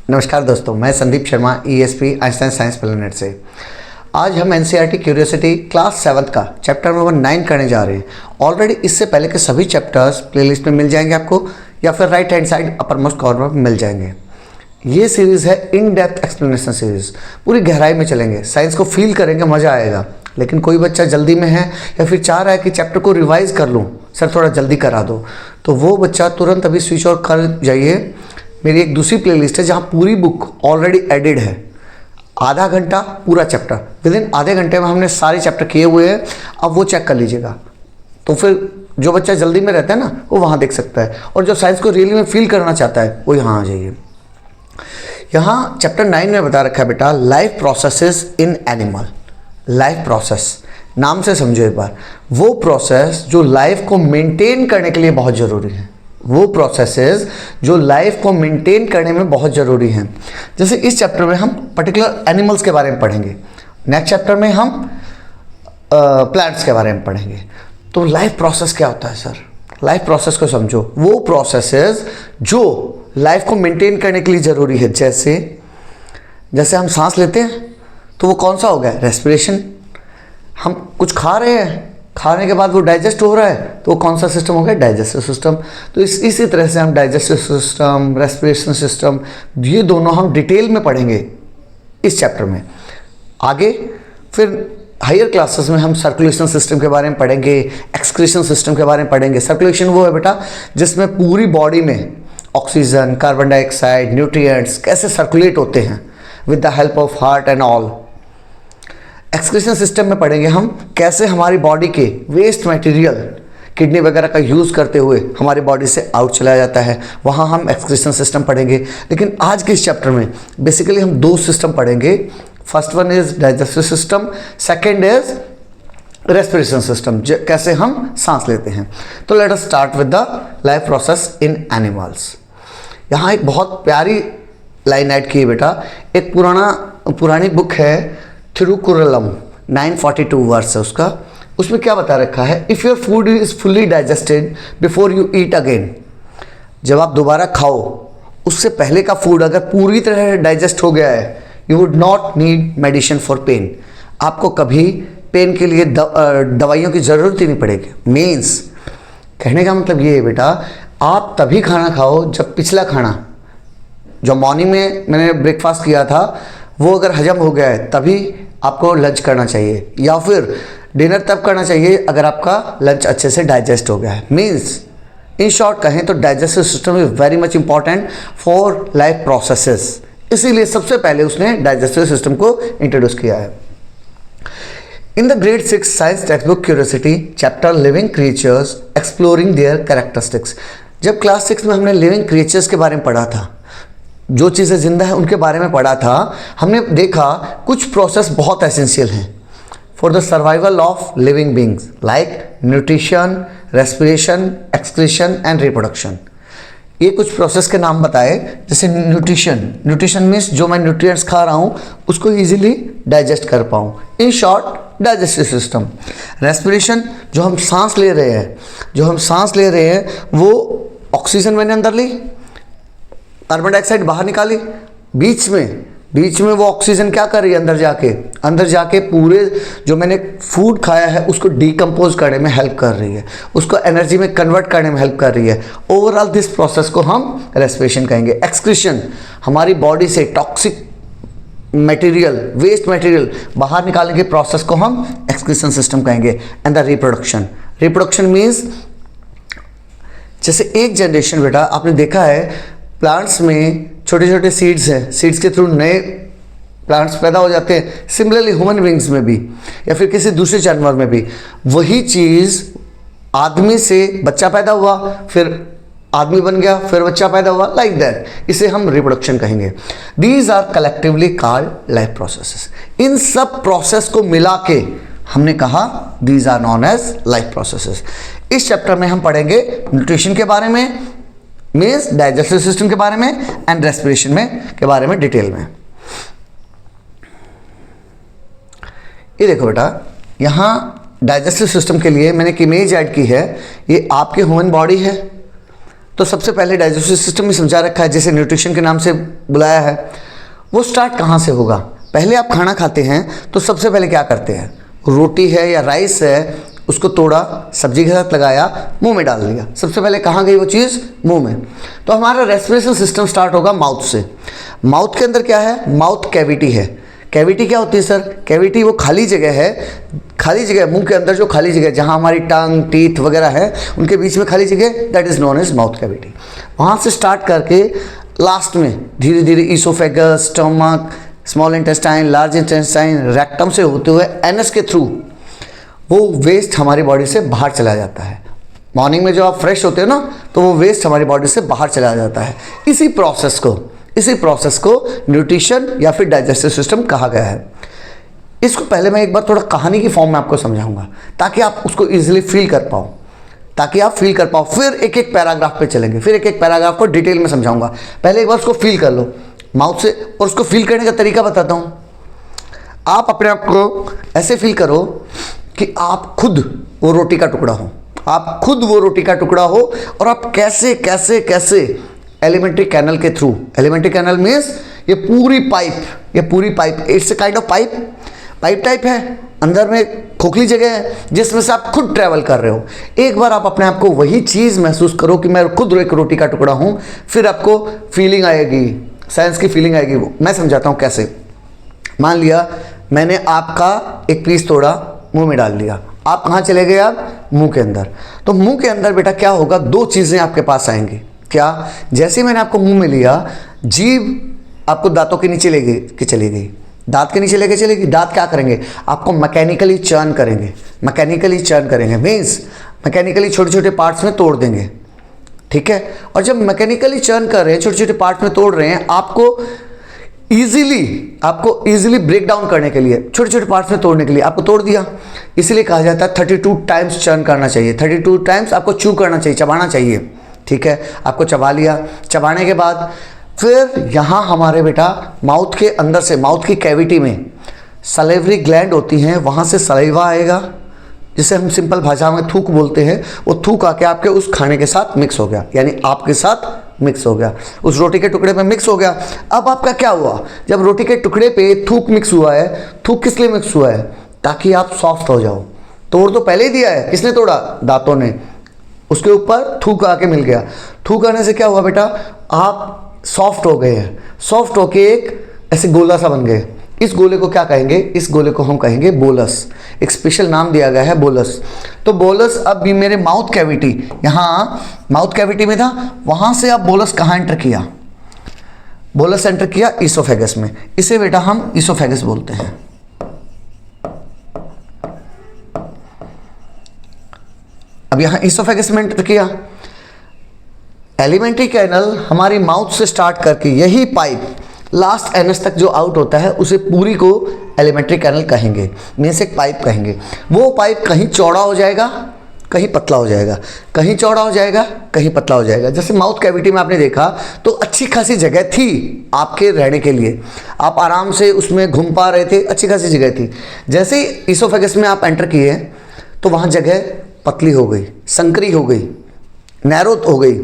नमस्कार दोस्तों, मैं Sandeep Sharma ESP Einstein science planet से। आज हम NCERT क्यूरियोसिटी क्लास 7 का चैप्टर नंबर 9 करने जा रहे हैं। ऑलरेडी इससे पहले के सभी चैप्टर्स प्लेलिस्ट में मिल जाएंगे आपको, या फिर right hand side upper most corner में मिल जाएंगे। ये सीरीज़ है इन डेप्थ एक्सप्लेनेशन सीरीज़। पूरी गहराई में चलेंगे, साइंस को फील करेंगे, मज़ा आएगा। लेकिन कोई बच्चा जल्दी में है या फिर चाह रहा है कि चैप्टर को रिवाइज कर लूँ, सर थोड़ा जल्दी करा दो, तो वो बच्चा तुरंत अभी स्विच ऑफ कर जाइए। मेरी एक दूसरी प्लेलिस्ट है जहाँ पूरी बुक ऑलरेडी एडिड है। आधा घंटा पूरा चैप्टर, विद इन आधे घंटे में हमने सारे चैप्टर किए हुए हैं। अब वो चेक कर लीजिएगा। तो फिर जो बच्चा जल्दी में रहता है ना, वो वहाँ देख सकता है, और जो साइंस को रियली में फील करना चाहता है वो यहाँ आ जाइए। यहाँ चैप्टर 9 में बता रखा है बेटा, life processes in animal. Life process नाम से समझो एक बार, वो प्रोसेस जो लाइफ को मेंटेन करने के लिए बहुत ज़रूरी है। वो प्रोसेसेस जो लाइफ को मेंटेन करने में बहुत ज़रूरी हैं। जैसे इस चैप्टर में हम पर्टिकुलर एनिमल्स के बारे में पढ़ेंगे, नेक्स्ट चैप्टर में हम प्लांट्स के बारे में पढ़ेंगे। तो लाइफ प्रोसेस क्या होता है सर? लाइफ प्रोसेस को समझो, वो प्रोसेसेस जो लाइफ को मेंटेन करने के लिए ज़रूरी है। जैसे हम सांस लेते हैं तो वो कौन सा हो गया? रेस्पिरेशन। हम कुछ खा रहे हैं, खाने के बाद वो डाइजेस्ट हो रहा है, तो वो कौन सा सिस्टम हो गया? Digestive system. तो इसी तरह से हम डाइजेस्टिव सिस्टम, रेस्पिरेशन सिस्टम, ये दोनों हम डिटेल में पढ़ेंगे इस चैप्टर में। आगे फिर हायर क्लासेस में हम सर्कुलेशन सिस्टम के बारे में पढ़ेंगे, एक्सक्रीशन सिस्टम के बारे में पढ़ेंगे। सर्कुलेशन वो है बेटा जिसमें पूरी बॉडी में ऑक्सीजन, कार्बन डाइऑक्साइड, न्यूट्रिएंट्स कैसे सर्कुलेट होते हैं with the help of heart and all. Excretion system में पढ़ेंगे हम कैसे हमारी बॉडी के वेस्ट मटेरियल किडनी वगैरह का यूज़ करते हुए हमारी बॉडी से आउट चला जाता है, वहाँ हम एक्सक्रीशन सिस्टम पढ़ेंगे। लेकिन आज के इस चैप्टर में बेसिकली हम दो सिस्टम पढ़ेंगे। First one is digestive system, second is respiration system, कैसे हम सांस लेते हैं। तो let us start with the life process in animals. यहाँ एक बहुत प्यारी लाइन ऐड की है बेटा। एक पुरानी बुक है थिरुकुरलम, 942 वर्स है उसका। उसमें क्या बता रखा है? If your food is fully digested before you eat again, जब आप दोबारा खाओ उससे पहले का फूड अगर पूरी तरह डाइजेस्ट हो गया है, you would not need medicine for pain. आपको कभी पेन के लिए दवाइयों की ज़रूरत ही नहीं पड़ेगी। मीन्स कहने का मतलब ये है बेटा, आप तभी खाना खाओ जब पिछला खाना जो मॉर्निंग में मैंने ब्रेकफास्ट किया था वो अगर हजम हो गया है, तभी आपको लंच करना चाहिए, या फिर डिनर तब करना चाहिए अगर आपका लंच अच्छे से डाइजेस्ट हो गया है। मीन्स इन शॉर्ट कहें तो digestive system is very much important for life processes. इसीलिए सबसे पहले उसने डाइजेस्टिव सिस्टम को इंट्रोड्यूस किया है। In the grade 6 science text book curiosity chapter living creatures exploring there characteristics, जब क्लास 6 में हमने लिविंग क्रिएचर्स के बारे में पढ़ा था, जो चीज़ें जिंदा है उनके बारे में पढ़ा था, हमने देखा कुछ प्रोसेस बहुत एसेंशियल हैं for the survival of living beings, like nutrition, respiration, excretion and reproduction. ये कुछ प्रोसेस के नाम बताए। जैसे न्यूट्रिशन मीन्स जो मैं न्यूट्रिएंट्स खा रहा हूँ उसको ईजिली डाइजेस्ट कर पाऊँ, in short digestive system. Respiration जो हम सांस ले रहे हैं वो ऑक्सीजन मैंने अंदर ली, कार्बन डाइऑक्साइड बाहर निकाली, बीच में वो ऑक्सीजन क्या कर रही है? अंदर जाके पूरे जो मैंने फूड खाया है उसको डिकम्पोज करने में हेल्प कर रही है, उसको एनर्जी में कन्वर्ट करने में हेल्प कर रही है। ओवरऑल दिस प्रोसेस को हम रेस्पिरेशन कहेंगे। एक्सक्रीशन हमारी बॉडी से टॉक्सिक मटेरियल, वेस्ट मटेरियल बाहर निकालने के प्रोसेस को हम एक्सक्रीशन सिस्टम कहेंगे। एंड द रिप्रोडक्शन मीन्स जैसे एक जनरेशन बेटा आपने देखा है प्लांट्स में छोटे छोटे सीड्स हैं, सीड्स के थ्रू नए प्लांट्स पैदा हो जाते हैं। सिमिलरली ह्यूमन बींग्स में भी या फिर किसी दूसरे जानवर में भी वही चीज़, आदमी से बच्चा पैदा हुआ, फिर आदमी बन गया, फिर बच्चा पैदा हुआ, लाइक दैट, इसे हम रिप्रोडक्शन कहेंगे। These are collectively called life processes. इन सब प्रोसेस को मिला के हमने कहा these are known as life processes. इस चैप्टर में हम पढ़ेंगे न्यूट्रिशन के बारे में, मीन्स डाइजेस्टिव सिस्टम के बारे में, एंड रेस्पिरेशन के बारे में डिटेल में। ये देखो बेटा, यहाँ डाइजेस्टिव सिस्टम के लिए मैंने एक इमेज ऐड की है। ये आपकी ह्यूमन बॉडी है, तो सबसे पहले डाइजेस्टिव सिस्टम में समझा रखा है, जैसे न्यूट्रिशन के नाम से बुलाया है। वो स्टार्ट कहाँ से होगा? पहले आप खाना खाते हैं तो सबसे पहले क्या करते हैं? रोटी है या राइस है, उसको तोड़ा, सब्जी के साथ लगाया, मुंह में डाल दिया। सबसे पहले कहाँ गई वो चीज़? मुंह में। तो हमारा रेस्पिरेशन सिस्टम स्टार्ट होगा माउथ से। माउथ के अंदर क्या है? माउथ कैविटी है। कैविटी क्या होती है सर? कैविटी वो खाली जगह है, खाली जगह मुंह के अंदर जो खाली जगह जहाँ हमारी टंग, टीथ वगैरह है, उनके बीच में खाली जगह, that is known as mouth cavity. वहाँ से स्टार्ट करके लास्ट में धीरे धीरे oesophagus, stomach, small intestine, large intestine, rectum से होते हुए एनस के थ्रू वो वेस्ट हमारी बॉडी से बाहर चला जाता है। मॉर्निंग में जब आप फ्रेश होते हो ना, तो वो वेस्ट हमारी बॉडी से बाहर चला जाता है। इसी प्रोसेस को न्यूट्रिशन या फिर डाइजेस्टिव सिस्टम कहा गया है। इसको पहले मैं एक बार थोड़ा कहानी की फॉर्म में आपको समझाऊंगा, ताकि आप उसको इजीली फील कर पाओ, फिर एक एक पैराग्राफ पे चलेंगे, फिर एक एक पैराग्राफ को डिटेल में समझाऊंगा। पहले एक बार उसको फील कर लो माउथ से, और उसको फील करने का तरीका बताता हूँ। आप अपने आप को ऐसे फील करो कि आप खुद वो रोटी का टुकड़ा हो, और आप कैसे कैसे कैसे एलिमेंट्री कैनल के थ्रू, एलिमेंट्री कैनल मीन्स ये पूरी pipe, it's a kind of pipe type है, अंदर में खोखली जगह है जिसमें से आप खुद ट्रैवल कर रहे हो। एक बार आप अपने आप को वही चीज़ महसूस करो कि मैं खुद एक रोटी का टुकड़ा हूँ, फिर आपको फीलिंग आएगी, साइंस की फीलिंग आएगी। वो मैं समझाता हूँ कैसे। मान लिया मैंने आपका एक पीस तोड़ा, मुंह में डाल दिया, आप कहाँ चले गए? आप मुंह के अंदर। तो मुंह के अंदर बेटा क्या होगा? दो चीज़ें आपके पास आएंगी। क्या? जैसे मैंने आपको मुंह में लिया, जीभ आपको दांतों के नीचे लेके चली गई, दांत के नीचे लेके चलेगी। दांत क्या करेंगे? आपको मैकेनिकली चर्न करेंगे, मीन्स मैकेनिकली छोटे छोटे पार्ट्स में तोड़ देंगे, ठीक है। और जब मैकेनिकली चर्न कर रहे हैं, छोटे छोटे पार्ट्स में तोड़ रहे हैं, आपको इजीली ब्रेक डाउन करने के लिए, छोटे छोटे पार्ट्स में तोड़ने के लिए आपको तोड़ दिया। इसीलिए कहा जाता है 32 टाइम्स चर्न करना चाहिए, 32 टाइम्स आपको चू करना चाहिए, चबाना चाहिए, ठीक है। आपको चबा लिया, चबाने के बाद फिर यहाँ हमारे बेटा माउथ के अंदर से, माउथ की कैविटी में सलेवरी ग्लैंड होती हैं, वहाँ से सलाइवा आएगा, जिसे हम सिंपल भाषा में थूक बोलते हैं। वो थूक आके आपके उस खाने के साथ मिक्स हो गया, यानी आपके साथ मिक्स हो गया, उस रोटी के टुकड़े में मिक्स हो गया। अब आपका क्या हुआ? जब रोटी के टुकड़े पे थूक मिक्स हुआ है, थूक किस लिए मिक्स हुआ है? ताकि आप सॉफ्ट हो जाओ। तोड़ तो पहले ही दिया है, किसने तोड़ा? दांतों ने। उसके ऊपर थूक आके मिल गया। थूक आने से क्या हुआ बेटा? आप सॉफ्ट हो गए हैं, सॉफ्ट होके एक ऐसे गोला सा बन गए। इस गोले को क्या कहेंगे? इस गोले को हम कहेंगे बोलस। एक स्पेशल नाम दिया गया है, बोलस। तो बोलस अब भी मेरे माउथ कैविटी, यहाँ माउथ कैविटी में था, वहाँ से अब बोलस कहाँ एंटर किया? बोलस एंटर किया ईसोफेगस में। इसे बेटा हम ईसोफेगस बोलते हैं। अब यहाँ ईसोफेगस में एंटर किया। एलिमेंट्री कैनल हमारी माउथ से स्टार्ट करके यही पाइप लास्ट एनस तक जो आउट होता है, उसे पूरी को एलिमेंट्री कैनल कहेंगे, मीन्स एक पाइप कहेंगे। वो पाइप कहीं चौड़ा हो जाएगा, कहीं पतला हो जाएगा, कहीं चौड़ा हो जाएगा, कहीं पतला हो जाएगा। जैसे माउथ कैविटी में आपने देखा तो अच्छी खासी जगह थी आपके रहने के लिए, आप आराम से उसमें घूम पा रहे थे, अच्छी खासी जगह थी। जैसे ही ईसोफेगस में आप एंटर किए तो वहाँ जगह पतली हो गई, संकरी हो गई, नैरो हो गई।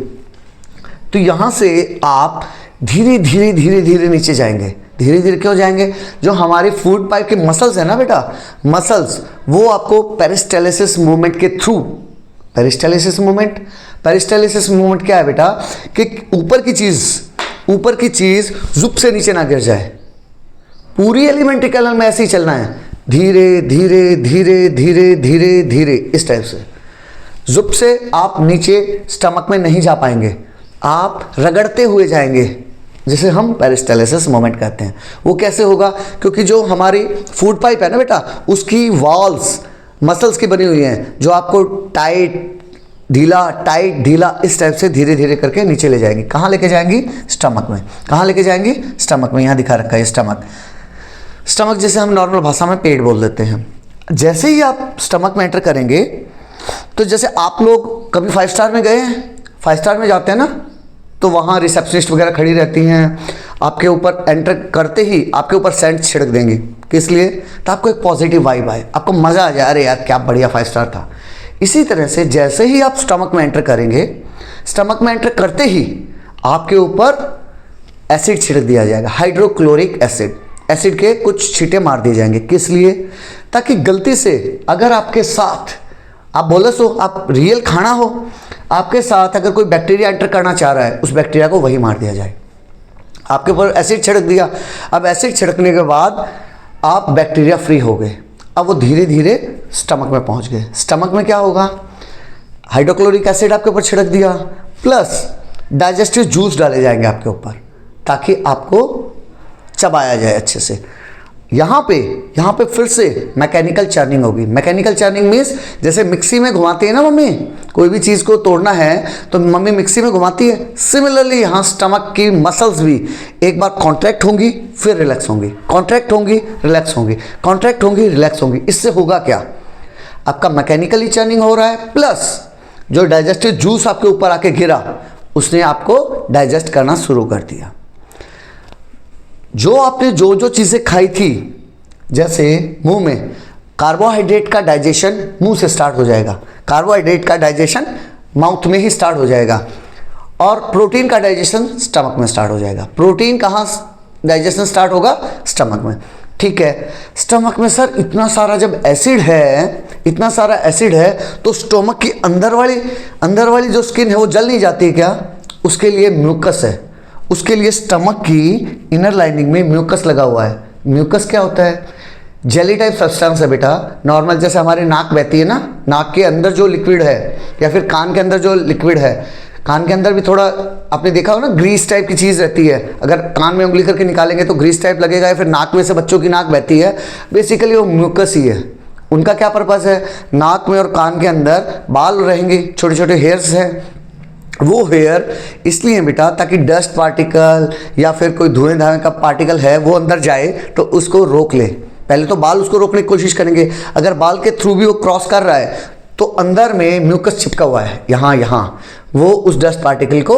तो यहाँ से आप धीरे धीरे धीरे धीरे नीचे जाएंगे। धीरे धीरे क्यों जाएंगे? जो हमारे फूड पाइप के मसल्स है ना बेटा, मसल्स, वो आपको पेरिस्टालिसिस मूवमेंट के थ्रू, पेरिस्टालिसिस मूवमेंट क्या है बेटा? कि ऊपर की चीज जुप से नीचे ना गिर जाए। पूरी एलिमेंट्री कैनल में ऐसे ही चलना है, धीरे धीरे धीरे धीरे धीरे धीरे, इस टाइप से। जुप से आप नीचे स्टमक में नहीं जा पाएंगे, आप रगड़ते हुए जाएंगे, जिसे हम पेरिस्टालिसिस मोमेंट कहते हैं। वो कैसे होगा? क्योंकि जो हमारी फूड पाइप है ना बेटा, उसकी वॉल्स मसल्स की बनी हुई हैं, जो आपको टाइट ढीला इस टाइप से धीरे धीरे करके नीचे ले जाएंगी। कहाँ लेके जाएंगी? स्टमक में। कहाँ लेके जाएंगी? स्टमक में। यहाँ दिखा रखा है स्टमक, जैसे हम नॉर्मल भाषा में पेट बोल देते हैं। जैसे ही आप स्टमक में एंटर करेंगे, तो जैसे आप लोग कभी 5 स्टार में गए हैं, 5 स्टार में जाते हैं ना, तो वहाँ रिसेप्शनिस्ट वगैरह खड़ी रहती हैं, आपके ऊपर एंटर करते ही आपके ऊपर सेंट छिड़क देंगी। किस लिए? तो आपको एक पॉजिटिव वाइब आए, आपको मज़ा आ जाए, अरे यार क्या बढ़िया 5 स्टार था। इसी तरह से जैसे ही आप स्टमक में एंटर करेंगे, स्टमक में एंटर करते ही आपके ऊपर एसिड छिड़क दिया जाएगा, हाइड्रोक्लोरिक एसिड। एसिड के कुछ छींटे मार दिए जाएंगे, किस लिए? ताकि गलती से अगर आपके साथ आप बोलस हो, आप रियल खाना हो, आपके साथ अगर कोई बैक्टीरिया एंटर करना चाह रहा है, उस बैक्टीरिया को वही मार दिया जाए। आपके ऊपर एसिड छिड़क दिया, अब एसिड छिड़कने के बाद आप बैक्टीरिया फ्री हो गए। अब वो धीरे धीरे स्टमक में पहुंच गए। स्टमक में क्या होगा? हाइड्रोक्लोरिक एसिड आपके ऊपर छिड़क दिया, प्लस डाइजेस्टिव जूस डाले जाएंगे आपके ऊपर, ताकि आपको चबाया जाए अच्छे से। यहाँ पे फिर से मैकेनिकल चर्निंग होगी। मैकेनिकल चर्निंग मीन्स जैसे मिक्सी में घुमाती है ना मम्मी, कोई भी चीज़ को तोड़ना है तो मम्मी मिक्सी में घुमाती है। सिमिलरली यहाँ स्टमक की मसल्स भी एक बार कॉन्ट्रैक्ट होंगी, फिर रिलैक्स होंगी, कॉन्ट्रैक्ट होंगी, रिलैक्स होंगी, कॉन्ट्रैक्ट होंगी, रिलैक्स होंगी। इससे होगा क्या? आपका मैकेनिकली चर्निंग हो रहा है, प्लस जो डाइजेस्टिव जूस आपके ऊपर आके गिरा उसने आपको डाइजेस्ट करना शुरू कर दिया। जो आपने जो चीज़ें खाई थी, जैसे मुंह में कार्बोहाइड्रेट का डाइजेशन मुंह से स्टार्ट हो जाएगा, कार्बोहाइड्रेट का डाइजेशन माउथ में ही स्टार्ट हो जाएगा, और प्रोटीन का डाइजेशन स्टमक में स्टार्ट हो जाएगा। प्रोटीन कहाँ डाइजेशन स्टार्ट होगा? स्टमक में। ठीक है, स्टमक में सर इतना सारा जब एसिड है, इतना सारा एसिड है, तो स्टमक की अंदर वाली जो स्किन है वो जल नहीं जाती क्या? उसके लिए म्यूकस है, उसके लिए स्टमक की इनर लाइनिंग में म्यूकस लगा हुआ है। म्यूकस क्या होता है? जेली टाइप सब्सटेंस है बेटा। नॉर्मल जैसे हमारी नाक बहती है ना, नाक के अंदर जो लिक्विड है, या फिर कान के अंदर जो लिक्विड है, कान के अंदर भी थोड़ा आपने देखा हो ना, ग्रीस टाइप की चीज़ रहती है। अगर कान में उंगली करके निकालेंगे तो ग्रीस टाइप लगेगा, या फिर नाक में से बच्चों की नाक बहती है, बेसिकली वो म्यूकस ही है। उनका क्या पर्पस है? नाक में और कान के अंदर बाल रहेंगे, छोटे छोटे हेयर्स हैं। वो हेयर इसलिए बेटा ताकि डस्ट पार्टिकल या फिर कोई धुएं धाएं का पार्टिकल है वो अंदर जाए तो उसको रोक ले। पहले तो बाल उसको रोकने की कोशिश करेंगे, अगर बाल के थ्रू भी वो क्रॉस कर रहा है तो अंदर में म्यूकस चिपका हुआ है, यहाँ वो उस डस्ट पार्टिकल को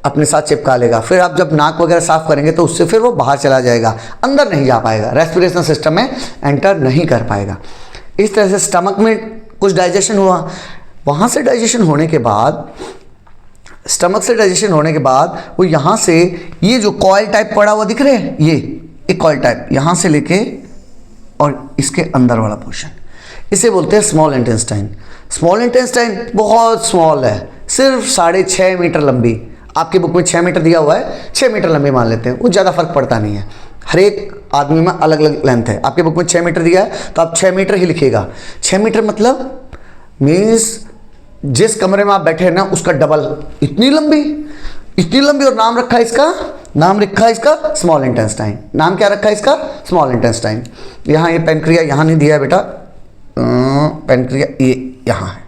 अपने साथ चिपका लेगा। फिर आप जब नाक वगैरह साफ करेंगे तो उससे फिर वो बाहर चला जाएगा, अंदर नहीं जा पाएगा, रेस्पिरेशन सिस्टम में एंटर नहीं कर पाएगा। इस तरह से स्टमक में कुछ डाइजेशन हुआ, वहाँ से डाइजेशन होने के बाद, स्टमक से डाइजेशन होने के बाद वो यहाँ से ये जो कॉइल टाइप पड़ा हुआ दिख रहे हैं, ये एक कॉइल टाइप यहाँ से लेके और इसके अंदर वाला पोर्शन, इसे बोलते हैं स्मॉल इंटेस्टाइन। स्मॉल इंटेस्टाइन बहुत स्मॉल है, सिर्फ 6.5 मीटर लंबी। आपकी बुक में 6 मीटर दिया हुआ है, 6 मीटर लंबी मान लेते हैं, वो ज़्यादा फर्क पड़ता नहीं है। हर एक आदमी में अलग अलग लेंथ है। आपके बुक में 6 मीटर दिया है तो आप 6 मीटर ही लिखिएगा। 6 मीटर मतलब मीन्स जिस कमरे में आप बैठे हैं ना उसका डबल, इतनी लंबी। और नाम रखा है इसका स्मॉल इंटेस्टाइन। नाम क्या रखा है इसका? Small intestine. यहाँ ये पेनक्रिया यहाँ नहीं दिया है बेटा, पेनक्रिया ये यहाँ है,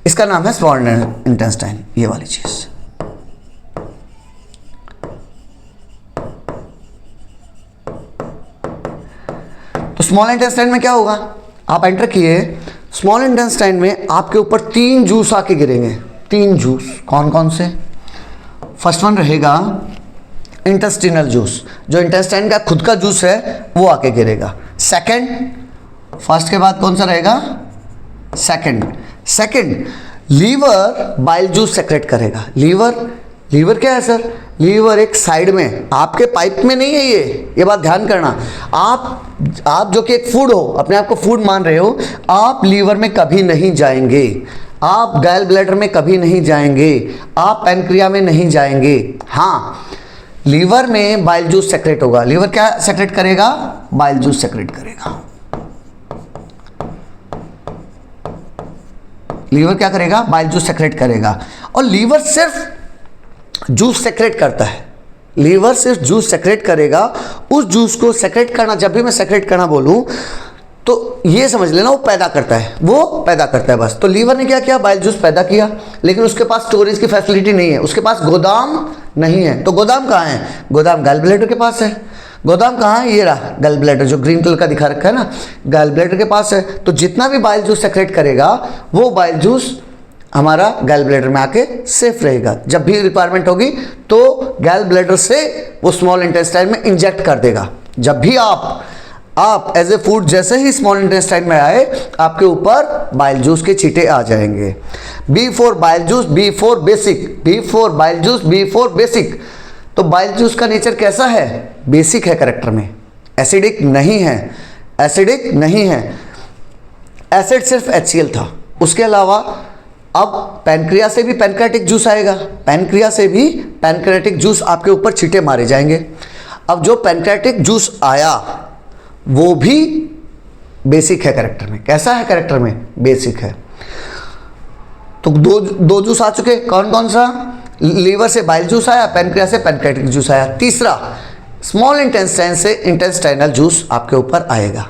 इसका नाम है स्मॉल इंटेस्टाइन, ये वाली चीज। तो स्मॉल इंटेस्टाइन में क्या होगा? आप एंटर किए, स्मॉल इंटेस्टाइन में आपके ऊपर 3 जूस आके गिरेंगे। 3 जूस कौन कौन से? फर्स्ट वन रहेगा इंटेस्टिनल जूस, जो इंटेस्टाइन का खुद का जूस है वो आके गिरेगा। सेकंड, फर्स्ट के बाद कौन सा रहेगा? Second liver bile juice secrete करेगा। लीवर क्या है सर? लीवर एक साइड में, आपके पाइप में नहीं है ये बात ध्यान करना। आप जो कि एक फूड हो, अपने आप को फूड मान रहे हो, आप लीवर में कभी नहीं जाएंगे, आप गैल ब्लैडर में कभी नहीं जाएंगे, आप पैनक्रिया में नहीं जाएंगे। हाँ, लीवर में बाइल जूस सेक्रेट होगा। लीवर क्या सेक्रेट करेगा? बाइल जूस सेक्रेट करेगा। लीवर क्या करेगा? बाइल जूस सेक्रेट करेगा। और लीवर सिर्फ जूस सेक्रेट करता है, लीवर सिर्फ जूस सेक्रेट करेगा। उस जूस को सेक्रेट करना, जब भी मैं सेक्रेट करना बोलूं तो ये समझ लेना वो पैदा करता है बस। तो लीवर ने क्या किया? बाइल जूस पैदा किया, लेकिन उसके पास स्टोरेज की फैसिलिटी नहीं है, उसके पास गोदाम नहीं है। तो गोदाम कहाँ है? गोदाम गैल ब्लैडर के पास है। गोदाम कहाँ है? ये रहा गैल ब्लैडर, जो ग्रीन कलर का दिखा रखा है ना, गैल ब्लैडर के पास है। तो जितना भी बाइल जूस सेक्रेट करेगा वो बाइल जूस हमारा गैल ब्लैडर में आके सेफ रहेगा। जब भी रिक्वायरमेंट होगी तो गैल ब्लैडर से वो स्मॉल इंटेस्टाइन में इंजेक्ट कर देगा। जब भी आप आप एज ए फूड जैसे ही स्मॉल इंटेस्टाइन में आए, आपके ऊपर बाइल जूस के छींटे आ जाएंगे। B for bile juice, B for basic, B for bile juice, B for basic. तो बाइल जूस का नेचर कैसा है? बेसिक है कैरेक्टर में, एसिडिक नहीं है, एसिडिक नहीं है। एसिड सिर्फ HCl था। उसके अलावा अब पैनक्रिया से भी पैनक्रियाटिक जूस आएगा, पैनक्रिया से भी पैनक्रियाटिक जूस आपके ऊपर छींटे मारे जाएंगे। अब जो पैनक्रियाटिक जूस आया वो भी बेसिक है कैरेक्टर में। कैसा है कैरेक्टर में? बेसिक है। तो दो जूस आ चुके, कौन कौन सा? लीवर से बाइल जूस आया, पैनक्रिया से पैनक्रियाटिक जूस आया। तीसरा, स्मॉल इंटेस्टाइन से इंटेस्टाइनल जूस आपके ऊपर आएगा।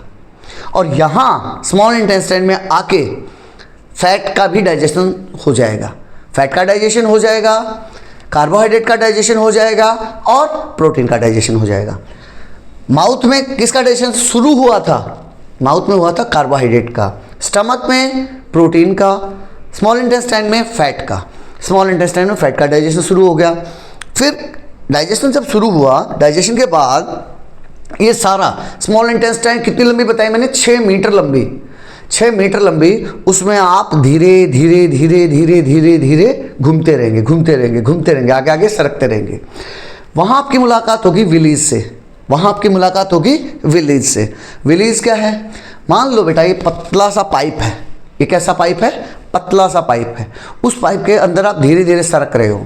और यहाँ स्मॉल इंटेस्टाइन में आके फैट का भी डाइजेशन हो जाएगा, फैट का डाइजेशन हो जाएगा, कार्बोहाइड्रेट का डाइजेशन हो जाएगा और प्रोटीन का डाइजेशन हो जाएगा। माउथ में किसका डाइजेशन शुरू हुआ था? माउथ में हुआ था कार्बोहाइड्रेट का, स्टमक में प्रोटीन का, स्मॉल इंटेस्टाइन में फैट का। स्मॉल इंटेस्टाइन में फैट का डाइजेशन शुरू हो गया। फिर डाइजेशन जब शुरू हुआ, डाइजेशन के बाद ये सारा स्मॉल इंटेस्टाइन कितनी लंबी बताई मैंने? 6 मीटर लंबी, 6 मीटर लंबी। उसमें आप धीरे धीरे धीरे धीरे धीरे धीरे घूमते रहेंगे, घूमते रहेंगे, घूमते रहेंगे, आगे आगे सरकते रहेंगे। वहाँ आपकी मुलाकात होगी विलीज से, वहाँ आपकी मुलाकात होगी विलीज से। विलीज क्या है? मान लो बेटा ये पतला सा पाइप है। ये कैसा पाइप है? पतला सा पाइप है। उस पाइप के अंदर आप धीरे धीरे सरक रहे हो।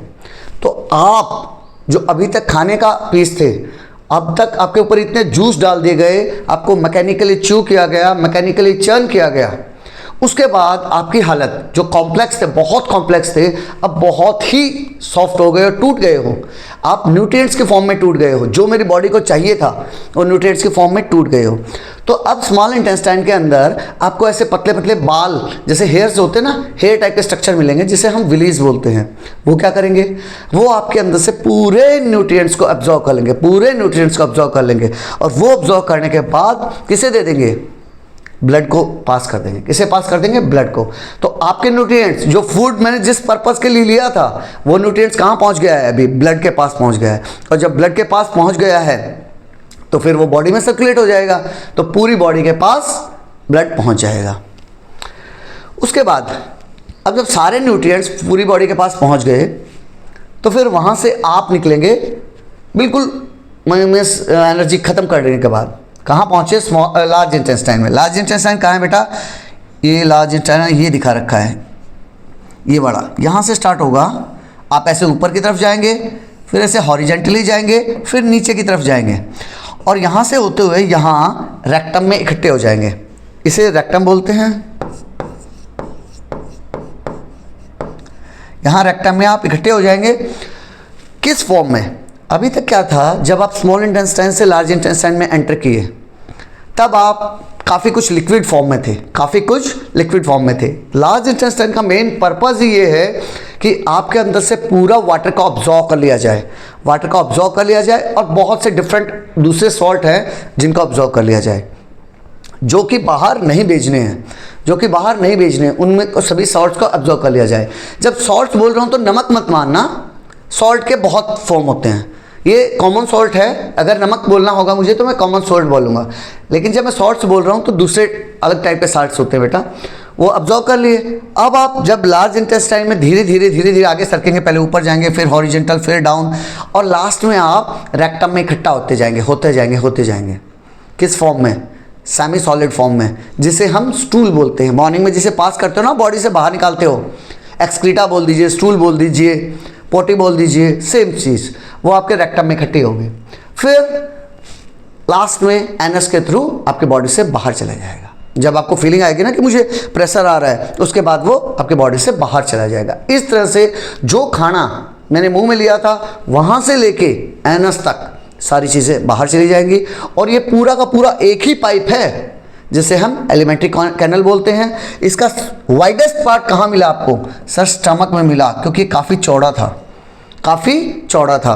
तो आप जो अभी तक खाने का पीस थे, अब तक आपके ऊपर इतने जूस डाल दिए गए, आपको मैकेनिकली च्यू किया गया, मैकेनिकली चर्न किया गया। उसके बाद आपकी हालत जो कॉम्प्लेक्स थे, बहुत कॉम्प्लेक्स थे, अब बहुत ही सॉफ्ट हो गए और टूट गए हो। आप न्यूट्रिएंट्स के फॉर्म में टूट गए हो, जो मेरी बॉडी को चाहिए था वो न्यूट्रिएंट्स के फॉर्म में टूट गए हो। तो अब स्मॉल इंटेस्टाइन के अंदर आपको ऐसे पतले पतले बाल जैसे हेयर्स होते हैं ना, हेयर टाइप के स्ट्रक्चर मिलेंगे जिसे हम विलीज बोलते हैं। वो क्या करेंगे? वो आपके अंदर से पूरे न्यूट्रिएंट्स को अब्जॉर्व कर लेंगे, पूरे न्यूट्रिएंट्स को अब्जॉर्व कर लेंगे। और वो अब्जॉर्व करने के बाद किसे दे देंगे? ब्लड को पास कर देंगे। किसे पास कर देंगे? ब्लड को। तो आपके न्यूट्रिएंट्स, जो फूड मैंने जिस पर्पस के लिए लिया था, वो न्यूट्रिएंट्स कहाँ पहुँच गया है? अभी ब्लड के पास पहुँच गया है। और जब ब्लड के पास पहुँच गया है तो फिर वो बॉडी में सर्कुलेट हो जाएगा, तो पूरी बॉडी के पास ब्लड पहुँच जाएगा। उसके बाद अब जब सारे न्यूट्रिएंट्स पूरी बॉडी के पास पहुँच गए तो फिर वहाँ से आप निकलेंगे बिल्कुल एनर्जी खत्म करने के बाद। कहाँ पहुँचे? लार्ज इंटेस्टाइन में। लार्ज इंटेस्टाइन कहाँ है बेटा? ये लार्ज इंटेस्टाइन ये दिखा रखा है, ये बड़ा। यहाँ से स्टार्ट होगा, आप ऐसे ऊपर की तरफ जाएंगे, फिर ऐसे हॉरिजेंटली जाएंगे, फिर नीचे की तरफ जाएंगे और यहाँ से होते हुए यहाँ रेक्टम में इकट्ठे हो जाएंगे। इसे रेक्टम बोलते हैं। यहाँ रेक्टम में आप इकट्ठे हो जाएंगे। किस फॉर्म में? अभी तक क्या था, जब आप स्मॉल इंटेस्टाइन से लार्ज इंटेस्टाइन में एंटर किए तब आप काफ़ी कुछ लिक्विड फॉर्म में थे, काफ़ी कुछ लिक्विड फॉर्म में थे। लार्ज इंटेस्टाइन का मेन पर्पस ही ये है कि आपके अंदर से पूरा वाटर को ऑब्जॉर्व कर लिया जाए, वाटर को ऑब्जॉर्व कर लिया जाए और बहुत से डिफरेंट दूसरे सॉल्ट हैं जिनको ऑब्जॉर्व कर लिया जाए, जो कि बाहर नहीं भेजने हैं, जो कि बाहर नहीं भेजने हैं, उनमें सभी सॉल्ट्स को ऑब्जॉर्व कर लिया जाए। जब सॉल्ट्स बोल रहा हूँ तो नमक मत मानना, सॉल्ट के बहुत फॉर्म होते हैं। ये कॉमन सॉल्ट है, अगर नमक बोलना होगा मुझे तो मैं कॉमन सॉल्ट बोलूँगा, लेकिन जब मैं सॉल्ट्स बोल रहा हूँ तो दूसरे अलग टाइप के सॉल्ट्स होते हैं बेटा, वो ऑब्जॉर्व कर लिए। अब आप जब लार्ज इंटेस्टाइन में धीरे धीरे धीरे धीरे आगे सरकेंगे, पहले ऊपर जाएंगे, फिर हॉरिजेंटल, फिर डाउन और लास्ट में आप रेक्टम में इकट्ठा होते जाएंगे, होते जाएंगे, होते जाएंगे। किस फॉर्म में? सेमी सॉलिड फॉर्म में, जिसे हम स्टूल बोलते हैं। मॉर्निंग में जिसे पास करते हो ना, बॉडी से बाहर निकालते हो, एक्सक्रीटा बोल दीजिए, स्टूल बोल दीजिए, पोटी बोल दीजिए, सेम चीज़, वो आपके रेक्टम में इकट्ठी होगी। फिर लास्ट में एनस के थ्रू आपके बॉडी से बाहर चला जाएगा। जब आपको फीलिंग आएगी ना कि मुझे प्रेशर आ रहा है, उसके बाद वो आपके बॉडी से बाहर चला जाएगा। इस तरह से जो खाना मैंने मुंह में लिया था वहाँ से लेके एनस तक सारी चीज़ें बाहर चली जाएंगी। और ये पूरा का पूरा एक ही पाइप है जिसे हम एलिमेंट्री कैनल बोलते हैं। इसका वाइडेस्ट पार्ट कहाँ मिला आपको? सर स्टमक में मिला, क्योंकि काफ़ी चौड़ा था, काफ़ी चौड़ा था।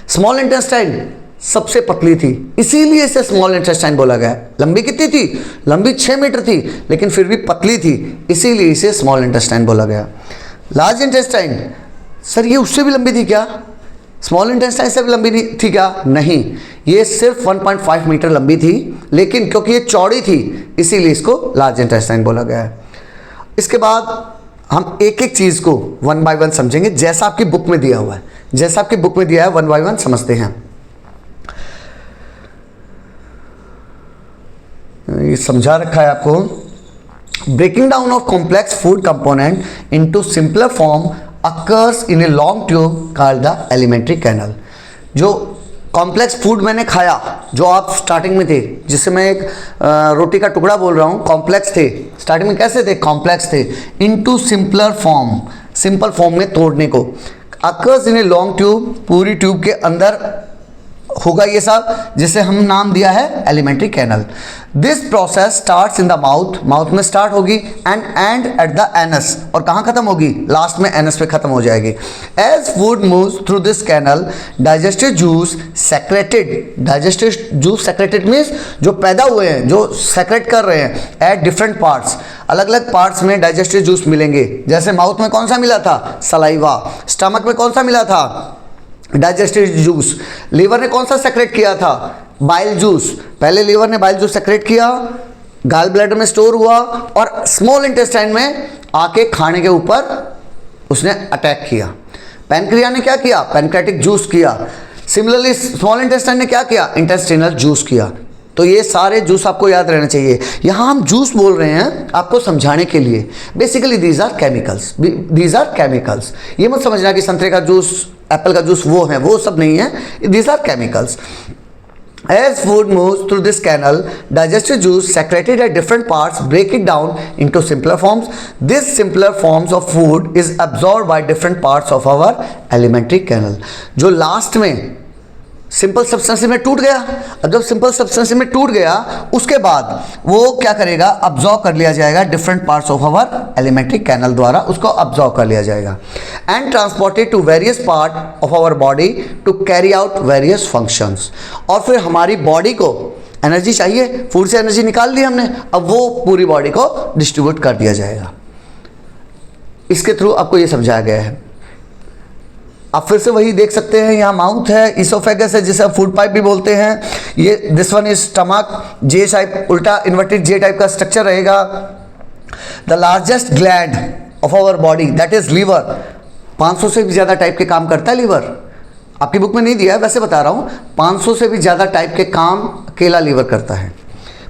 स्मॉल इंटेस्टाइन सबसे पतली थी, इसीलिए इसे स्मॉल इंटेस्टाइन बोला गया। लंबी कितनी थी? लंबी 6 मीटर थी, लेकिन फिर भी पतली थी, इसीलिए इसे स्मॉल इंटेस्टाइन बोला गया। लार्ज इंटेस्टाइन, सर ये उससे भी लंबी थी क्या? स्मॉल इंटेस्टाइन से भी लंबी नहीं थी क्या? नहीं, ये सिर्फ 1.5 मीटर लंबी थी, लेकिन क्योंकि ये चौड़ी थी इसीलिए इसको लार्ज इंटेस्टाइन बोला गया है। इसके बाद हम एक एक चीज़ को वन बाय वन समझेंगे, जैसा आपकी बुक में दिया हुआ है, जैसा आपकी बुक में दिया है वन बाय वन समझते हैं। ये समझा रखा है आपको। Breaking down of complex food component into simpler form occurs in a long tube called the elementary canal. जो कॉम्प्लेक्स फूड मैंने खाया, जो आप स्टार्टिंग में थे, जिससे मैं एक रोटी का टुकड़ा बोल रहा हूँ, कॉम्प्लेक्स थे, स्टार्टिंग में कैसे थे? कॉम्प्लेक्स थे। Into simpler form, simple form में तोड़ने को। Occurs in a long tube, पूरी ट्यूब के अंदर होगा ये सब, जिसे हम नाम दिया है elementary canal. This process starts in the mouth, mouth में स्टार्ट होगी, एंड एट द एनस, और कहाँ खत्म होगी? लास्ट में एनस पे खत्म हो जाएगी। As food moves through this canal, digestive juice secreted, digestive juice secreted means जो पैदा हुए हैं, जो सेक्रेट कर रहे हैं एट डिफरेंट पार्ट्स, अलग अलग पार्ट्स में डाइजेस्टिव जूस मिलेंगे। जैसे माउथ में कौन सा मिला था? सलाइवा। स्टमक में कौन सा मिला था? Digestive juice. लीवर ने कौन सा सेक्रेट किया था? Bile juice. पहले लीवर ने बाइल जूस सेक्रेट किया, गाल ब्लैडर में स्टोर हुआ, और स्मॉल इंटेस्टाइन में आके खाने के ऊपर उसने अटैक किया। पैनक्रिया ने क्या किया? पैनक्रेटिक जूस किया। सिमिलरली स्मॉल इंटेस्टाइन ने क्या किया? इंटेस्टिनल जूस किया। तो ये सारे जूस आपको याद रहना चाहिए। यहाँ हम जूस बोल रहे हैं आपको समझाने के लिए। Basically these are chemicals, these are chemicals. ये मत समझना कि संतरे का जूस, एप्पल का जूस वो है, वो सब नहीं है। These are chemicals. As food moves through this canal, digestive juice secreted at different parts break it down into simpler forms. This simpler forms of food is absorbed by different parts of our alimentary canal. जो last में simple substance में टूट गया, अब जब simple substance में टूट गया उसके बाद वो क्या करेगा? अब्जॉर्ब कर लिया जाएगा different parts of our elementary canal द्वारा, उसको अब्जॉर्ब कर लिया जाएगा and transported to various part of our body to carry out various functions. और फिर हमारी बॉडी को एनर्जी चाहिए, फूड से एनर्जी निकाल ली हमने, अब वो पूरी बॉडी को डिस्ट्रीब्यूट कर दिया जाएगा। इसके थ्रू आपको ये समझाया गया है। आप फिर से वही देख सकते हैं, यहाँ माउथ है, इसोफेगस है जिसे फूड पाइप भी बोलते हैं, ये this one is stomach, J type, उल्टा इन्वर्टेड जे टाइप का स्ट्रक्चर रहेगा। The largest gland of our body that is liver, 500 से भी ज़्यादा टाइप के काम करता है लीवर। आपकी बुक में नहीं दिया है, वैसे बता रहा हूँ, 500 से भी ज़्यादा टाइप के काम अकेला लीवर करता है,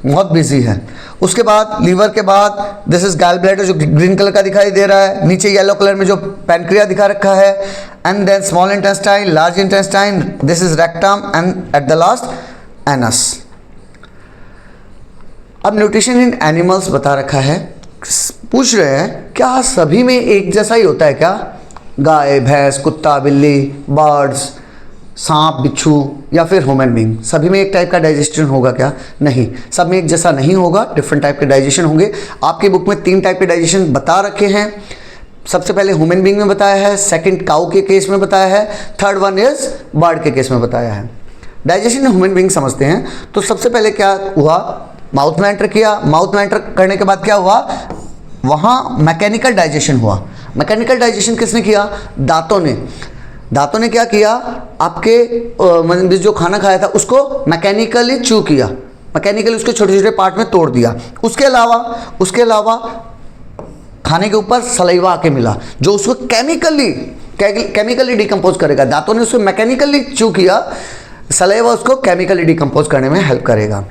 बहुत बिजी है। उसके बाद लीवर के बाद दिस इज गैल ब्लैडर जो ग्रीन कलर का दिखाई दे रहा है, नीचे येलो कलर में जो पैनक्रिया दिखा रखा है, and then small intestine, large intestine, this is rectum, and at the last anus. अब न्यूट्रिशन इन एनिमल्स बता रखा है, पूछ रहे हैं क्या सभी में एक जैसा ही होता है क्या? गाय, भैंस, कुत्ता, बिल्ली, बर्ड्स, सांप, बिच्छू या फिर ह्यूमन बीइंग, सभी में एक टाइप का डाइजेशन होगा क्या? नहीं, सब में एक जैसा नहीं होगा, डिफरेंट टाइप के डाइजेशन होंगे। आपकी बुक में 3 टाइप के डाइजेशन बता रखे हैं। सबसे पहले ह्यूमन बीइंग में बताया है, सेकंड काऊ के केस में बताया है, थर्ड वन इज बर्ड के केस में बताया है। डाइजेशन ह्यूमन बीइंग समझते हैं। तो सबसे पहले क्या हुआ? माउथ में एंटर किया, माउथ में एंटर करने के बाद क्या हुआ? वहाँ मैकेनिकल डाइजेशन हुआ। मैकेनिकल डाइजेशन किसने किया? दांतों ने। दांतों ने क्या किया? आपके जो खाना खाया था उसको मैकेनिकली च्यू किया, मैकेनिकली उसके छोटे छोटे पार्ट में तोड़ दिया। उसके अलावा खाने के ऊपर सलाइवा आके मिला जो उसको केमिकली डिकम्पोज करेगा। दांतों ने उसको मैकेनिकली च्यू किया, सलाइवा उसको केमिकली डिकम्पोज करने में हेल्प करेगा।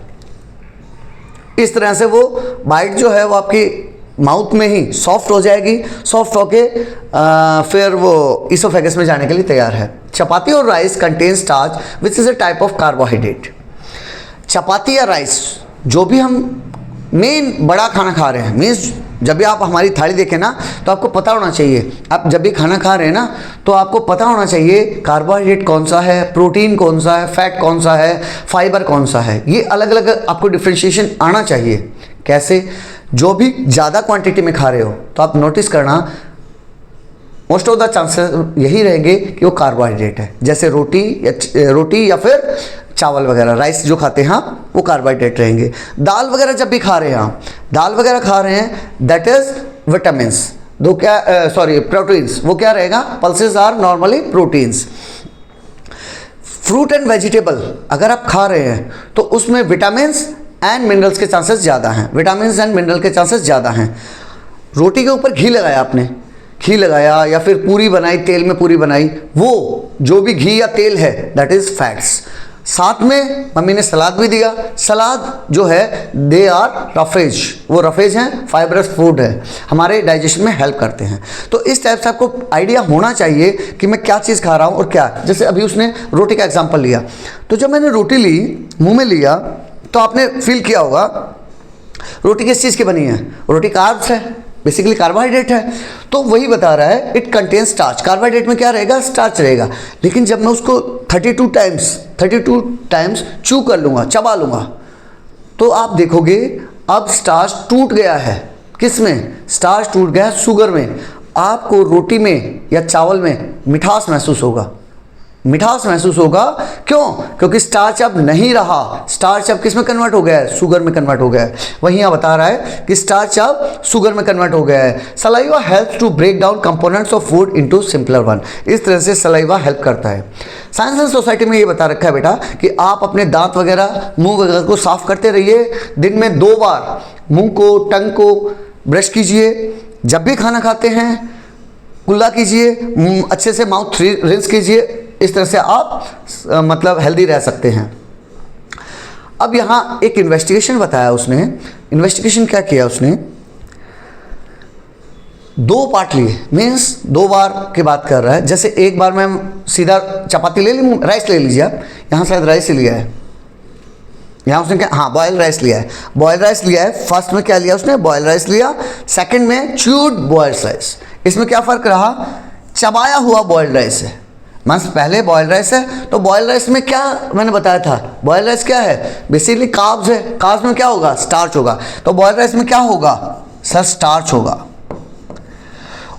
इस तरह से वो बाइट जो है वो आपकी माउथ में ही सॉफ्ट हो जाएगी, सॉफ्ट होके फिर वो इसोफेगस में जाने के लिए तैयार है। चपाती और rice contain starch which is a type of carbohydrate. Chapati या राइस, जो भी हम मेन बड़ा खाना खा रहे हैं, मीन्स जब भी आप हमारी थाली देखें ना तो आपको पता होना चाहिए, आप जब भी खाना खा रहे हैं ना तो आपको पता होना चाहिए कार्बोहाइड्रेट कौन सा है, प्रोटीन कौन सा है, फैट कौन सा है, फाइबर कौन सा है। ये अलग अलग आपको डिफ्रेंशिएशन आना चाहिए। कैसे? जो भी ज़्यादा क्वांटिटी में खा रहे हो तो आप नोटिस करना मोस्ट ऑफ द चांसेस यही रहेंगे कि वो कार्बोहाइड्रेट है। जैसे रोटी या फिर चावल वगैरह, राइस जो खाते हैं वो कार्बोहाइड्रेट रहेंगे। दाल वगैरह जब भी खा रहे हैं दैट इज विटामिन्स, प्रोटीन्स, वो क्या रहेगा? Pulses are normally proteins. Fruit and vegetable अगर आप खा रहे हैं तो उसमें विटामिन्स एंड मिनरल्स के चांसेस ज़्यादा हैं, विटामिन्स एंड मिनरल के चांसेस ज़्यादा हैं। रोटी के ऊपर घी लगाया आपने, घी लगाया या फिर पूरी बनाई, तेल में पूरी बनाई, वो जो भी घी या तेल है दैट इज़ फैट्स। साथ में मम्मी ने सलाद भी दिया, सलाद जो है दे आर रफेज, वो रफेज हैं, फाइबरस फूड है, हमारे डाइजेशन में हेल्प करते हैं। तो इस टाइप से आपको आइडिया होना चाहिए कि मैं क्या चीज़ खा रहा हूँ और क्या। जैसे अभी उसने रोटी का एग्जाम्पल लिया, तो जब मैंने रोटी ली, मुंह में लिया, तो आपने फील किया होगा रोटी किस चीज़ की बनी है, रोटी कार्ब्स है, बेसिकली कार्बोहाइड्रेट है। तो वही बता रहा है इट कंटेन स्टार्च, कार्बोहाइड्रेट में क्या रहेगा, स्टार्च रहेगा। लेकिन जब मैं उसको 32 टाइम्स चू कर लूँगा, चबा लूँगा, तो आप देखोगे अब स्टार्च टूट गया है। किस में? स्टार्च टूट गया है शुगर में। आपको रोटी में या चावल में मिठास महसूस होगा, मिठास महसूस होगा। क्यों? क्योंकि स्टार्च अब नहीं रहा, स्टार्च अब किस में कन्वर्ट हो गया है, शुगर में कन्वर्ट हो गया है। वहीं यहाँ बता रहा है कि स्टार्च अब शुगर में कन्वर्ट हो गया है। Saliva helps to break down components of food into simpler one. इस तरह से सलाइवा हेल्प करता है। साइंस एंड सोसाइटी में ये बता रखा है बेटा कि आप अपने दांत वगैरह, मुंह वगैरह को साफ करते रहिए। दिन में 2 बार मुंह को, टंग को ब्रश कीजिए। जब भी खाना खाते हैं कुल्ला कीजिए, अच्छे से माउथ रिंस कीजिए। इस तरह से आप मतलब हेल्दी रह सकते हैं। अब यहाँ एक इन्वेस्टिगेशन बताया उसने। इन्वेस्टिगेशन क्या किया उसने, 2 पार्ट लिए, मीन्स 2 बार की बात कर रहा है। जैसे एक बार मैं सीधा चपाती ले ली, राइस ले लीजिए आप, यहाँ शायद राइस ही लिया है, यहाँ उसने क्या, हाँ बॉयल राइस लिया है, बॉयल राइस लिया है। फर्स्ट में क्या लिया उसने, बॉयल राइस लिया। सेकंड में च्यूड बॉयल्ड राइस। इसमें क्या फ़र्क रहा, चबाया हुआ बॉयल्ड राइस है। मीन्स पहले बॉयल्ड राइस है, तो बॉयल्ड राइस में क्या मैंने बताया था, बॉयल्ड राइस क्या है, बेसिकली कार्ब्स है। कार्ब्स में क्या होगा, स्टार्च होगा। तो बॉयल्ड राइस में क्या होगा सर, स्टार्च होगा।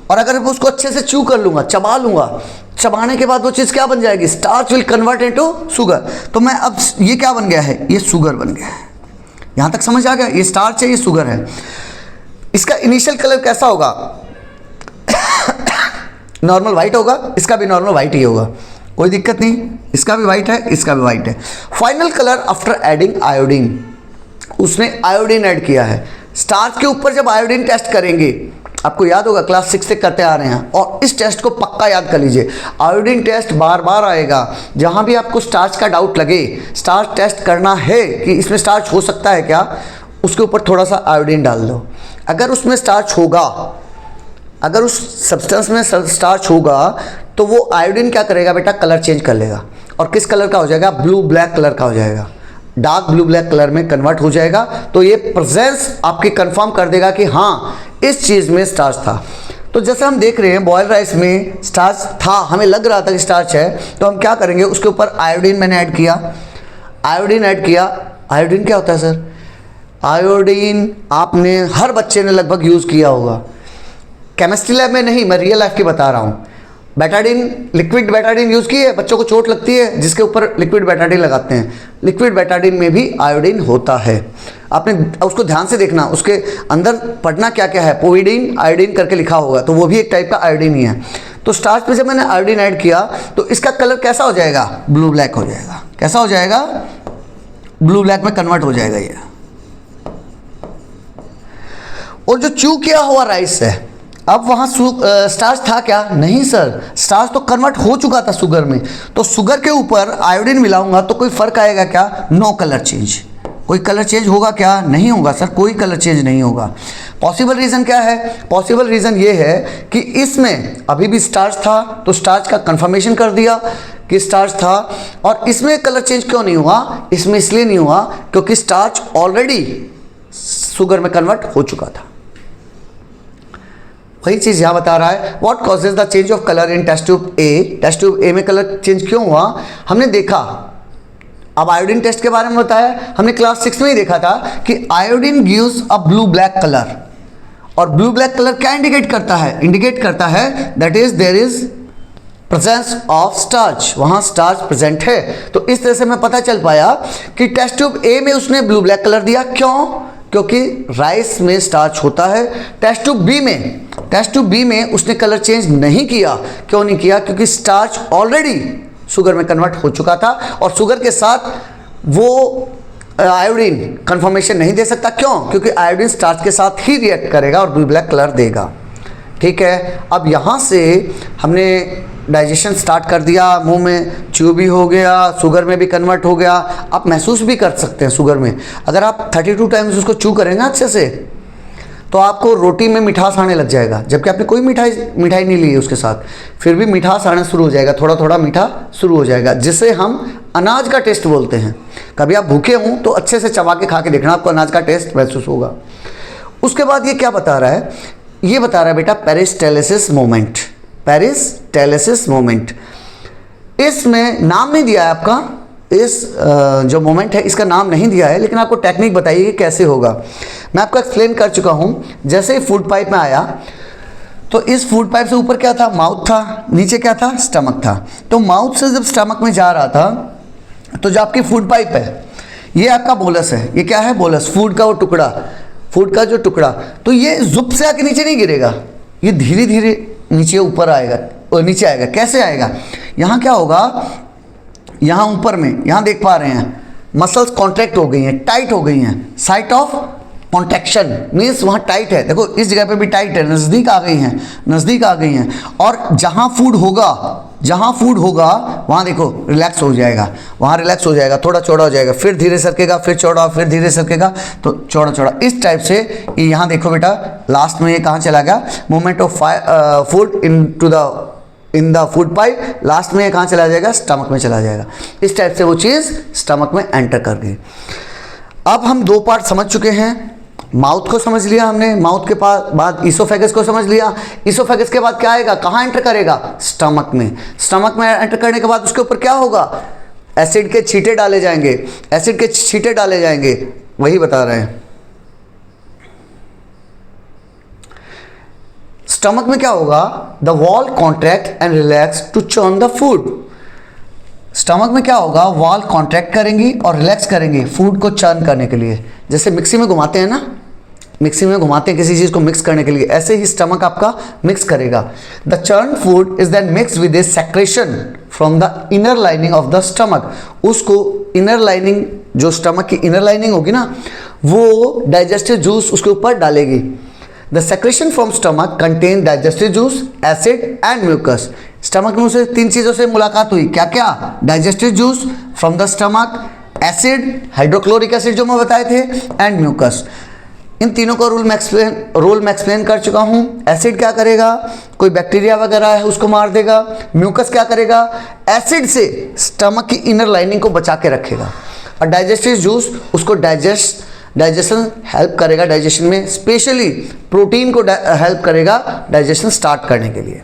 और अगर मैं उसको अच्छे से च्यू कर लूँगा, चबा लूँगा, चबाने के बाद वो चीज़ क्या बन जाएगी, starch will convert into sugar. तो मैं अब ये क्या बन गया है, ये शुगर बन गया है। यहाँ तक समझ आ गया, ये स्टार्च है, ये शुगर है। इसका इनिशियल कलर कैसा होगा, नॉर्मल वाइट होगा, इसका भी नॉर्मल वाइट ही होगा, कोई दिक्कत नहीं। इसका भी वाइट है, इसका भी वाइट है। Final colour after adding iodine, उसने आयोडीन ऐड किया है। स्टार्च के ऊपर जब आयोडीन टेस्ट करेंगे, आपको याद होगा क्लास 6 से करते आ रहे हैं, और इस टेस्ट को पक्का याद कर लीजिए। आयोडीन टेस्ट बार बार आएगा। जहाँ भी आपको स्टार्च का डाउट लगे, स्टार्च टेस्ट करना है कि इसमें स्टार्च हो सकता है क्या, उसके ऊपर थोड़ा सा आयोडीन डाल दो। अगर उसमें स्टार्च होगा, अगर उस सब्सटेंस में स्टार्च होगा, तो वो आयोडीन क्या करेगा बेटा, कलर चेंज कर लेगा। और किस कलर का हो जाएगा, ब्लू ब्लैक कलर का हो जाएगा, डार्क ब्लू ब्लैक कलर में कन्वर्ट हो जाएगा। तो ये प्रेजेंस आपकी कंफर्म कर देगा कि हाँ इस चीज़ में स्टार्च था। तो जैसे हम देख रहे हैं बॉयल्ड राइस में स्टार्च था, हमें लग रहा था कि स्टार्च है, तो हम क्या करेंगे, उसके ऊपर आयोडीन मैंने ऐड किया। आयोडीन ऐड किया। आयोडीन क्या होता है सर, आयोडीन आपने हर बच्चे ने लगभग यूज़ किया होगा, केमिस्ट्री लैब में नहीं, मैं रियल लाइफ की बता रहा हूँ। बेटाडीन, लिक्विड बेटाडीन यूज़ की है, बच्चों को चोट लगती है जिसके ऊपर लिक्विड बेटाडीन लगाते हैं। लिक्विड बेटाडीन में भी आयोडीन होता है। आपने उसको ध्यान से देखना, उसके अंदर पढ़ना क्या क्या है, पोविडीन आयोडीन करके लिखा होगा, तो वो भी एक टाइप का आयोडीन ही है। तो स्टार्च पे जब मैंने आयोडीन ऐड किया, तो इसका कलर कैसा हो जाएगा, ब्लू ब्लैक हो जाएगा। कैसा हो जाएगा, ब्लू ब्लैक में कन्वर्ट हो जाएगा ये। और जो च्यू किया हुआ राइस है, अब वहाँ स्टार्च था क्या, नहीं सर, स्टार्च तो कन्वर्ट हो चुका था शुगर में। तो शुगर के ऊपर आयोडीन मिलाऊंगा तो कोई फ़र्क आएगा क्या, नो कलर चेंज। कोई कलर चेंज होगा क्या, नहीं होगा सर, कोई कलर चेंज नहीं होगा। पॉसिबल रीज़न क्या है, पॉसिबल रीज़न ये है कि इसमें अभी भी स्टार्च था, तो स्टार्च का कंफर्मेशन कर दिया कि स्टार्च था। और इसमें कलर चेंज क्यों नहीं हुआ, इसमें इसलिए नहीं हुआ क्योंकि स्टार्च ऑलरेडी शुगर में कन्वर्ट हो चुका था। वही चीज़ यहाँ बता रहा है, what causes the change of colour in test tube A. Test tube A में कलर चेंज क्यों हुआ, हमने देखा। अब आयोडीन टेस्ट के बारे में बताया, हमने क्लास 6 में ही देखा था कि iodine gives a blue black colour. और ब्लू ब्लैक कलर क्या इंडिकेट करता है, इंडिकेट करता है that is there is presence of starch, वहाँ स्टार्च प्रेजेंट है। तो इस तरह से मैं पता चल पाया कि टेस्ट ट्यूब ए में उसने ब्लू ब्लैक कलर दिया, क्यों, क्योंकि राइस में स्टार्च होता है। टेस्ट ट्यूब बी में उसने कलर चेंज नहीं किया। क्यों नहीं किया, क्योंकि स्टार्च ऑलरेडी शुगर में कन्वर्ट हो चुका था और शुगर के साथ वो आयोडीन कन्फर्मेशन नहीं दे सकता। क्यों? क्योंकि आयोडीन स्टार्च के साथ ही रिएक्ट करेगा और ब्लू ब्लैक कलर देगा। ठीक है, अब यहाँ से हमने डाइजेशन स्टार्ट कर दिया, मुंह में च्यू भी हो गया, शुगर में भी कन्वर्ट हो गया। आप महसूस भी कर सकते हैं शुगर में, अगर आप 32 टाइम्स उसको च्यू करेंगे अच्छे से तो आपको रोटी में मिठास आने लग जाएगा, जबकि आपने कोई मिठाई नहीं ली है उसके साथ, फिर भी मिठास आना शुरू हो जाएगा, थोड़ा थोड़ा मीठा शुरू हो जाएगा, जिसे हम अनाज का टेस्ट बोलते हैं। कभी आप भूखे हों तो अच्छे से चबा के खा के देखना, आपको अनाज का टेस्ट महसूस होगा। उसके बाद ये क्या बता रहा है? ये बता रहा है बेटा पेरिस्टालसिस मोमेंट। पेरिस्टालसिस मोमेंट, इसमें नाम नहीं दिया है आपका, इस जो मोमेंट है इसका नाम नहीं दिया है, लेकिन आपको टेक्निक बताइए कि कैसे होगा। मैं आपको एक्सप्लेन कर चुका हूँ। जैसे ही फूड पाइप में आया तो इस फूड पाइप से ऊपर क्या था? माउथ था, नीचे क्या था? स्टमक था। तो माउथ से जब स्टमक में जा रहा था तो जो आपकी फूड पाइप है ये आपका बोलस है। ये क्या है? बोलस, फूड का वो टुकड़ा, फूड का जो टुकड़ा। तो ये जुप से आके नीचे नहीं गिरेगा, ये धीरे धीरे नीचे ऊपर आएगा और नीचे आएगा। कैसे आएगा? यहाँ क्या होगा, यहाँ ऊपर में, यहाँ देख पा रहे हैं मसल्स कॉन्ट्रैक्ट हो गई हैं, टाइट हो गई हैं। साइट ऑफ कॉन्ट्रैक्शन मीन्स वहाँ टाइट है। देखो इस जगह पे भी टाइट है, नज़दीक आ गई हैं, नज़दीक आ गई हैं। और जहाँ फूड होगा वहाँ देखो रिलैक्स हो जाएगा, वहाँ रिलैक्स हो जाएगा, थोड़ा चौड़ा हो जाएगा, फिर धीरे सरकेगा, फिर चौड़ा, फिर धीरे सरकेगा, तो चौड़ा चौड़ा इस टाइप से। ये यहाँ देखो बेटा लास्ट में ये कहाँ चला गया? Movement of food in the food pipe, last में ये कहाँ चला जाएगा? स्टमक में चला जाएगा। इस टाइप से वो चीज़ स्टमक में एंटर कर गई। अब हम दो पार्ट समझ चुके हैं। माउथ को समझ लिया हमने, माउथ के बाद ईसोफेगस को समझ लिया। ईसोफेगस के बाद क्या आएगा? कहाँ एंटर करेगा? स्टमक में। स्टमक में एंटर करने के बाद उसके ऊपर क्या होगा? एसिड के छींटे डाले जाएंगे, एसिड के छींटे डाले जाएंगे, वही बता रहे हैं। स्टमक में क्या होगा? The wall contract and relax to churn the food. Stomach में क्या होगा? वॉल कॉन्ट्रैक्ट करेंगी और रिलैक्स करेंगी फूड को चर्न करने के लिए। जैसे मिक्सी में घुमाते हैं ना, मिक्सी में घुमाते हैं किसी चीज़ को मिक्स करने के लिए, ऐसे ही स्टमक आपका मिक्स करेगा। The churn food is then mix with a secretion from the inner lining of the stomach. उसको इनर लाइनिंग, जो स्टमक की इनर लाइनिंग होगी ना, वो डाइजेस्टिव जूस उसके ऊपर डालेगी। The secretion from stomach contain digestive juice, acid and mucus. Stomach में उसे तीन चीज़ों से मुलाकात हुई, क्या क्या? Digestive juice from the stomach, acid, hydrochloric acid जो मैं बताए थे, एंड म्यूकस। इन तीनों का रोल मैं एक्सप्लेन कर चुका हूँ। एसिड क्या करेगा? कोई बैक्टीरिया वगैरह है उसको मार देगा। म्यूकस क्या करेगा? एसिड से स्टमक की इनर लाइनिंग को बचा के रखेगा। और डाइजेस्टिव जूस उसको डाइजेशन हेल्प करेगा, डाइजेशन में स्पेशली प्रोटीन को हेल्प करेगा डाइजेशन स्टार्ट करने के लिए।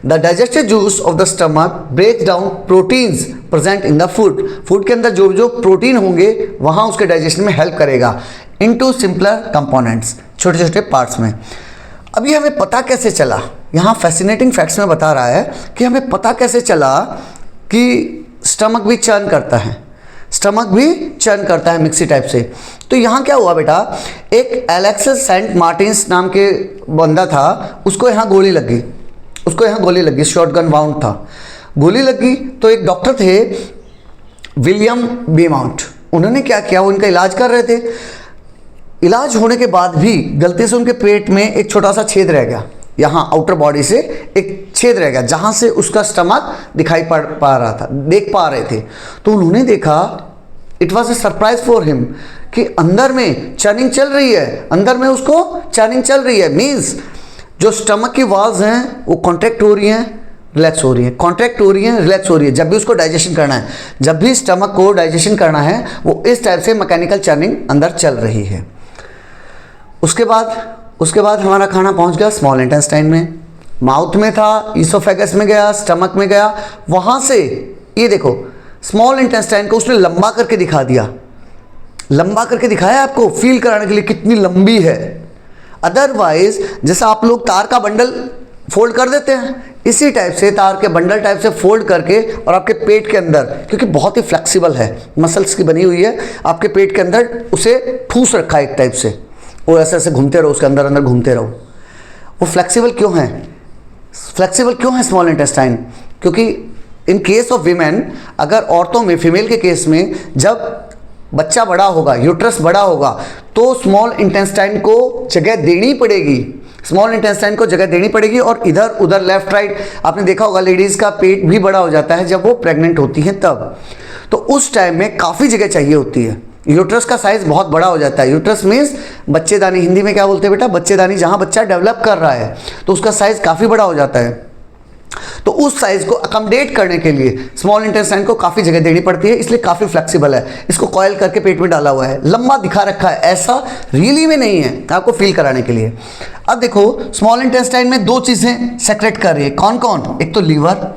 The digestive juice of the stomach break down proteins present in the food. Food के अंदर जो जो प्रोटीन होंगे वहाँ उसके डाइजेशन में हेल्प करेगा इनटू सिंपलर कंपोनेंट्स, छोटे छोटे पार्ट्स में। अभी हमें पता कैसे चला? यहाँ फैसिनेटिंग फैक्ट्स में बता रहा है कि हमें पता कैसे चला कि स्टमक भी चर्न करता है, स्टमक भी चर्न करता है मिक्सी टाइप से। तो यहाँ क्या हुआ बेटा, एक एलेक्सिस सेंट मार्टिन्स नाम के बंदा था, उसको यहाँ गोली लग गई, शॉटगन वाउंड था, गोली लगी। तो एक डॉक्टर थे विलियम बीमाउंट, उन्होंने क्या किया, वो उनका इलाज कर रहे थे। इलाज होने के बाद भी गलती से उनके पेट में एक छोटा सा छेद रह गया, यहाँ आउटर बॉडी से एक छेद रह गया जहाँ से उसका स्टमक दिखाई पा रहा था, देख पा रहे थे। तो उन्होंने देखा, it was a surprise for him, कि अंदर में चर्निंग चल रही है, अंदर में उसको चर्निंग चल रही है। मीन्स जो स्टमक की वॉल्स हैं वो कॉन्ट्रैक्ट हो रही हैं, रिलैक्स हो रही है, कॉन्ट्रैक्ट हो रही है, रिलैक्स हो रही है। जब भी उसको डाइजेशन करना है, जब भी स्टमक को डाइजेशन करना है, वो इस टाइप से मैकेनिकल चर्निंग अंदर चल रही है। उसके बाद हमारा खाना पहुंच गया स्मॉल इंटेस्टाइन में, माउथ में था, ईसोफेगस में गया, स्टमक में गया, वहाँ से ये देखो स्मॉल इंटेस्टाइन को उसने लंबा करके दिखा दिया, लंबा करके दिखाया आपको फील कराने के लिए कितनी लंबी है। अदरवाइज जैसा आप लोग तार का बंडल फोल्ड कर देते हैं, इसी टाइप से तार के बंडल टाइप से फोल्ड करके और आपके पेट के अंदर, क्योंकि बहुत ही फ्लेक्सिबल है, मसल्स की बनी हुई है, आपके पेट के अंदर उसे ठूस रखा है एक टाइप से, वो ऐसे ऐसे घूमते रहो, उसके अंदर अंदर घूमते रहो। वो फ्लेक्सिबल क्यों है? फ्लेक्सिबल क्यों है स्मॉल इंटेस्टाइन? क्योंकि इन केस ऑफ वीमेन, अगर औरतों में, फीमेल के केस में, जब बच्चा बड़ा होगा, यूट्रस बड़ा होगा, तो स्मॉल इंटेस्टाइन को जगह देनी पड़ेगी, स्मॉल इंटेस्टाइन को जगह देनी पड़ेगी। और इधर उधर लेफ्ट राइट, आपने देखा होगा लेडीज़ का पेट भी बड़ा हो जाता है जब वो प्रेग्नेंट होती हैं तब, तो उस टाइम में काफ़ी जगह चाहिए होती है। यूट्रस का साइज बहुत बड़ा हो जाता है। यूट्रस मीन्स बच्चेदानी, हिंदी में क्या बोलते हैं बेटा, बच्चेदानी, जहाँ बच्चा डेवलप कर रहा है, तो उसका साइज काफ़ी बड़ा हो जाता है। तो उस साइज को अकोमोडेट करने के लिए स्मॉल इंटेस्टाइन को काफ़ी जगह देनी पड़ती है, इसलिए काफ़ी फ्लेक्सिबल है। इसको कॉयल करके पेट में डाला हुआ है, लंबा दिखा रखा है, ऐसा रियली में नहीं है, आपको फील कराने के लिए। अब देखो स्मॉल इंटेस्टाइन में दो चीज़ें सेक्रेट कर रही है, कौन कौन? एक तो लीवर,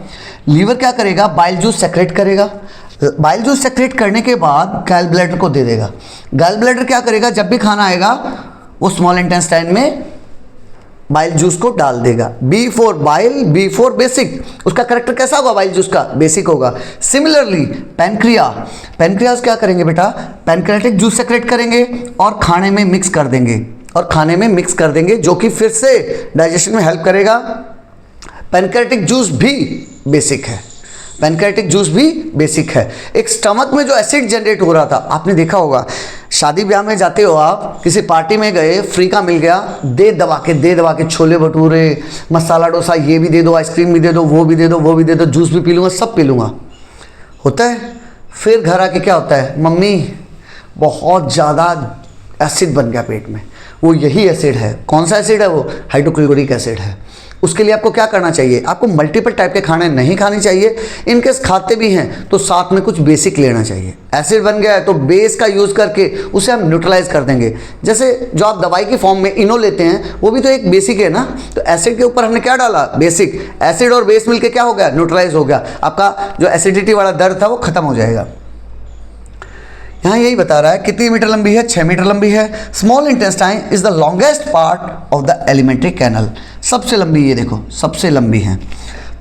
लीवर क्या करेगा, बाइल जूस सेक्रेट करेगा, बाइल जूस सेक्रेट करने के बाद गैल ब्लैडर को दे देगा। गैल ब्लैडर क्या करेगा, जब भी खाना आएगा वो स्मॉल इंटेस्टाइन में बाइल जूस को डाल देगा। B for bile, B for basic, उसका करेक्टर कैसा होगा, बाइल जूस का बेसिक होगा। सिमिलरली पैनक्रियाज क्या करेंगे बेटा, पैनक्रियाटिक जूस सेक्रेट करेंगे और खाने में मिक्स कर देंगे, जो कि फिर से डाइजेशन में हेल्प करेगा। पैनक्रियाटिक जूस भी बेसिक है, पैनक्रियाटिक जूस भी बेसिक है। एक स्टमक में जो एसिड जनरेट हो रहा था, आपने देखा होगा, शादी ब्याह में जाते हो आप, किसी पार्टी में गए, फ्री का मिल गया, दे दबा के छोले भटूरे, मसाला डोसा, ये भी दे दो, आइसक्रीम भी दे दो, वो भी दे दो, जूस भी पी लूँगा, सब पी लूँगा, होता है। फिर घर आके क्या होता है, मम्मी बहुत ज़्यादा एसिड बन गया पेट में, वो यही एसिड है। कौन सा एसिड है वो? हाइड्रोक्लोरिक एसिड है। उसके लिए आपको क्या करना चाहिए, आपको मल्टीपल टाइप के खाने नहीं खाने चाहिए। इनकेस खाते भी हैं तो साथ में कुछ बेसिक लेना चाहिए। एसिड बन गया है तो बेस का यूज़ करके उसे हम न्यूट्रलाइज कर देंगे। जैसे जो आप दवाई की फॉर्म में इनो लेते हैं, वो भी तो एक बेसिक है ना। तो एसिड के ऊपर हमने क्या डाला, बेसिक। एसिड और बेस मिलके क्या हो गया, न्यूट्रलाइज हो गया। आपका जो एसिडिटी वाला दर्द था वो खत्म हो जाएगा। यहाँ यही बता रहा है कितनी मीटर लंबी है, 6 मीटर लंबी है। Small intestine is the longest part of the elementary canal, सबसे लंबी, ये देखो सबसे लंबी है।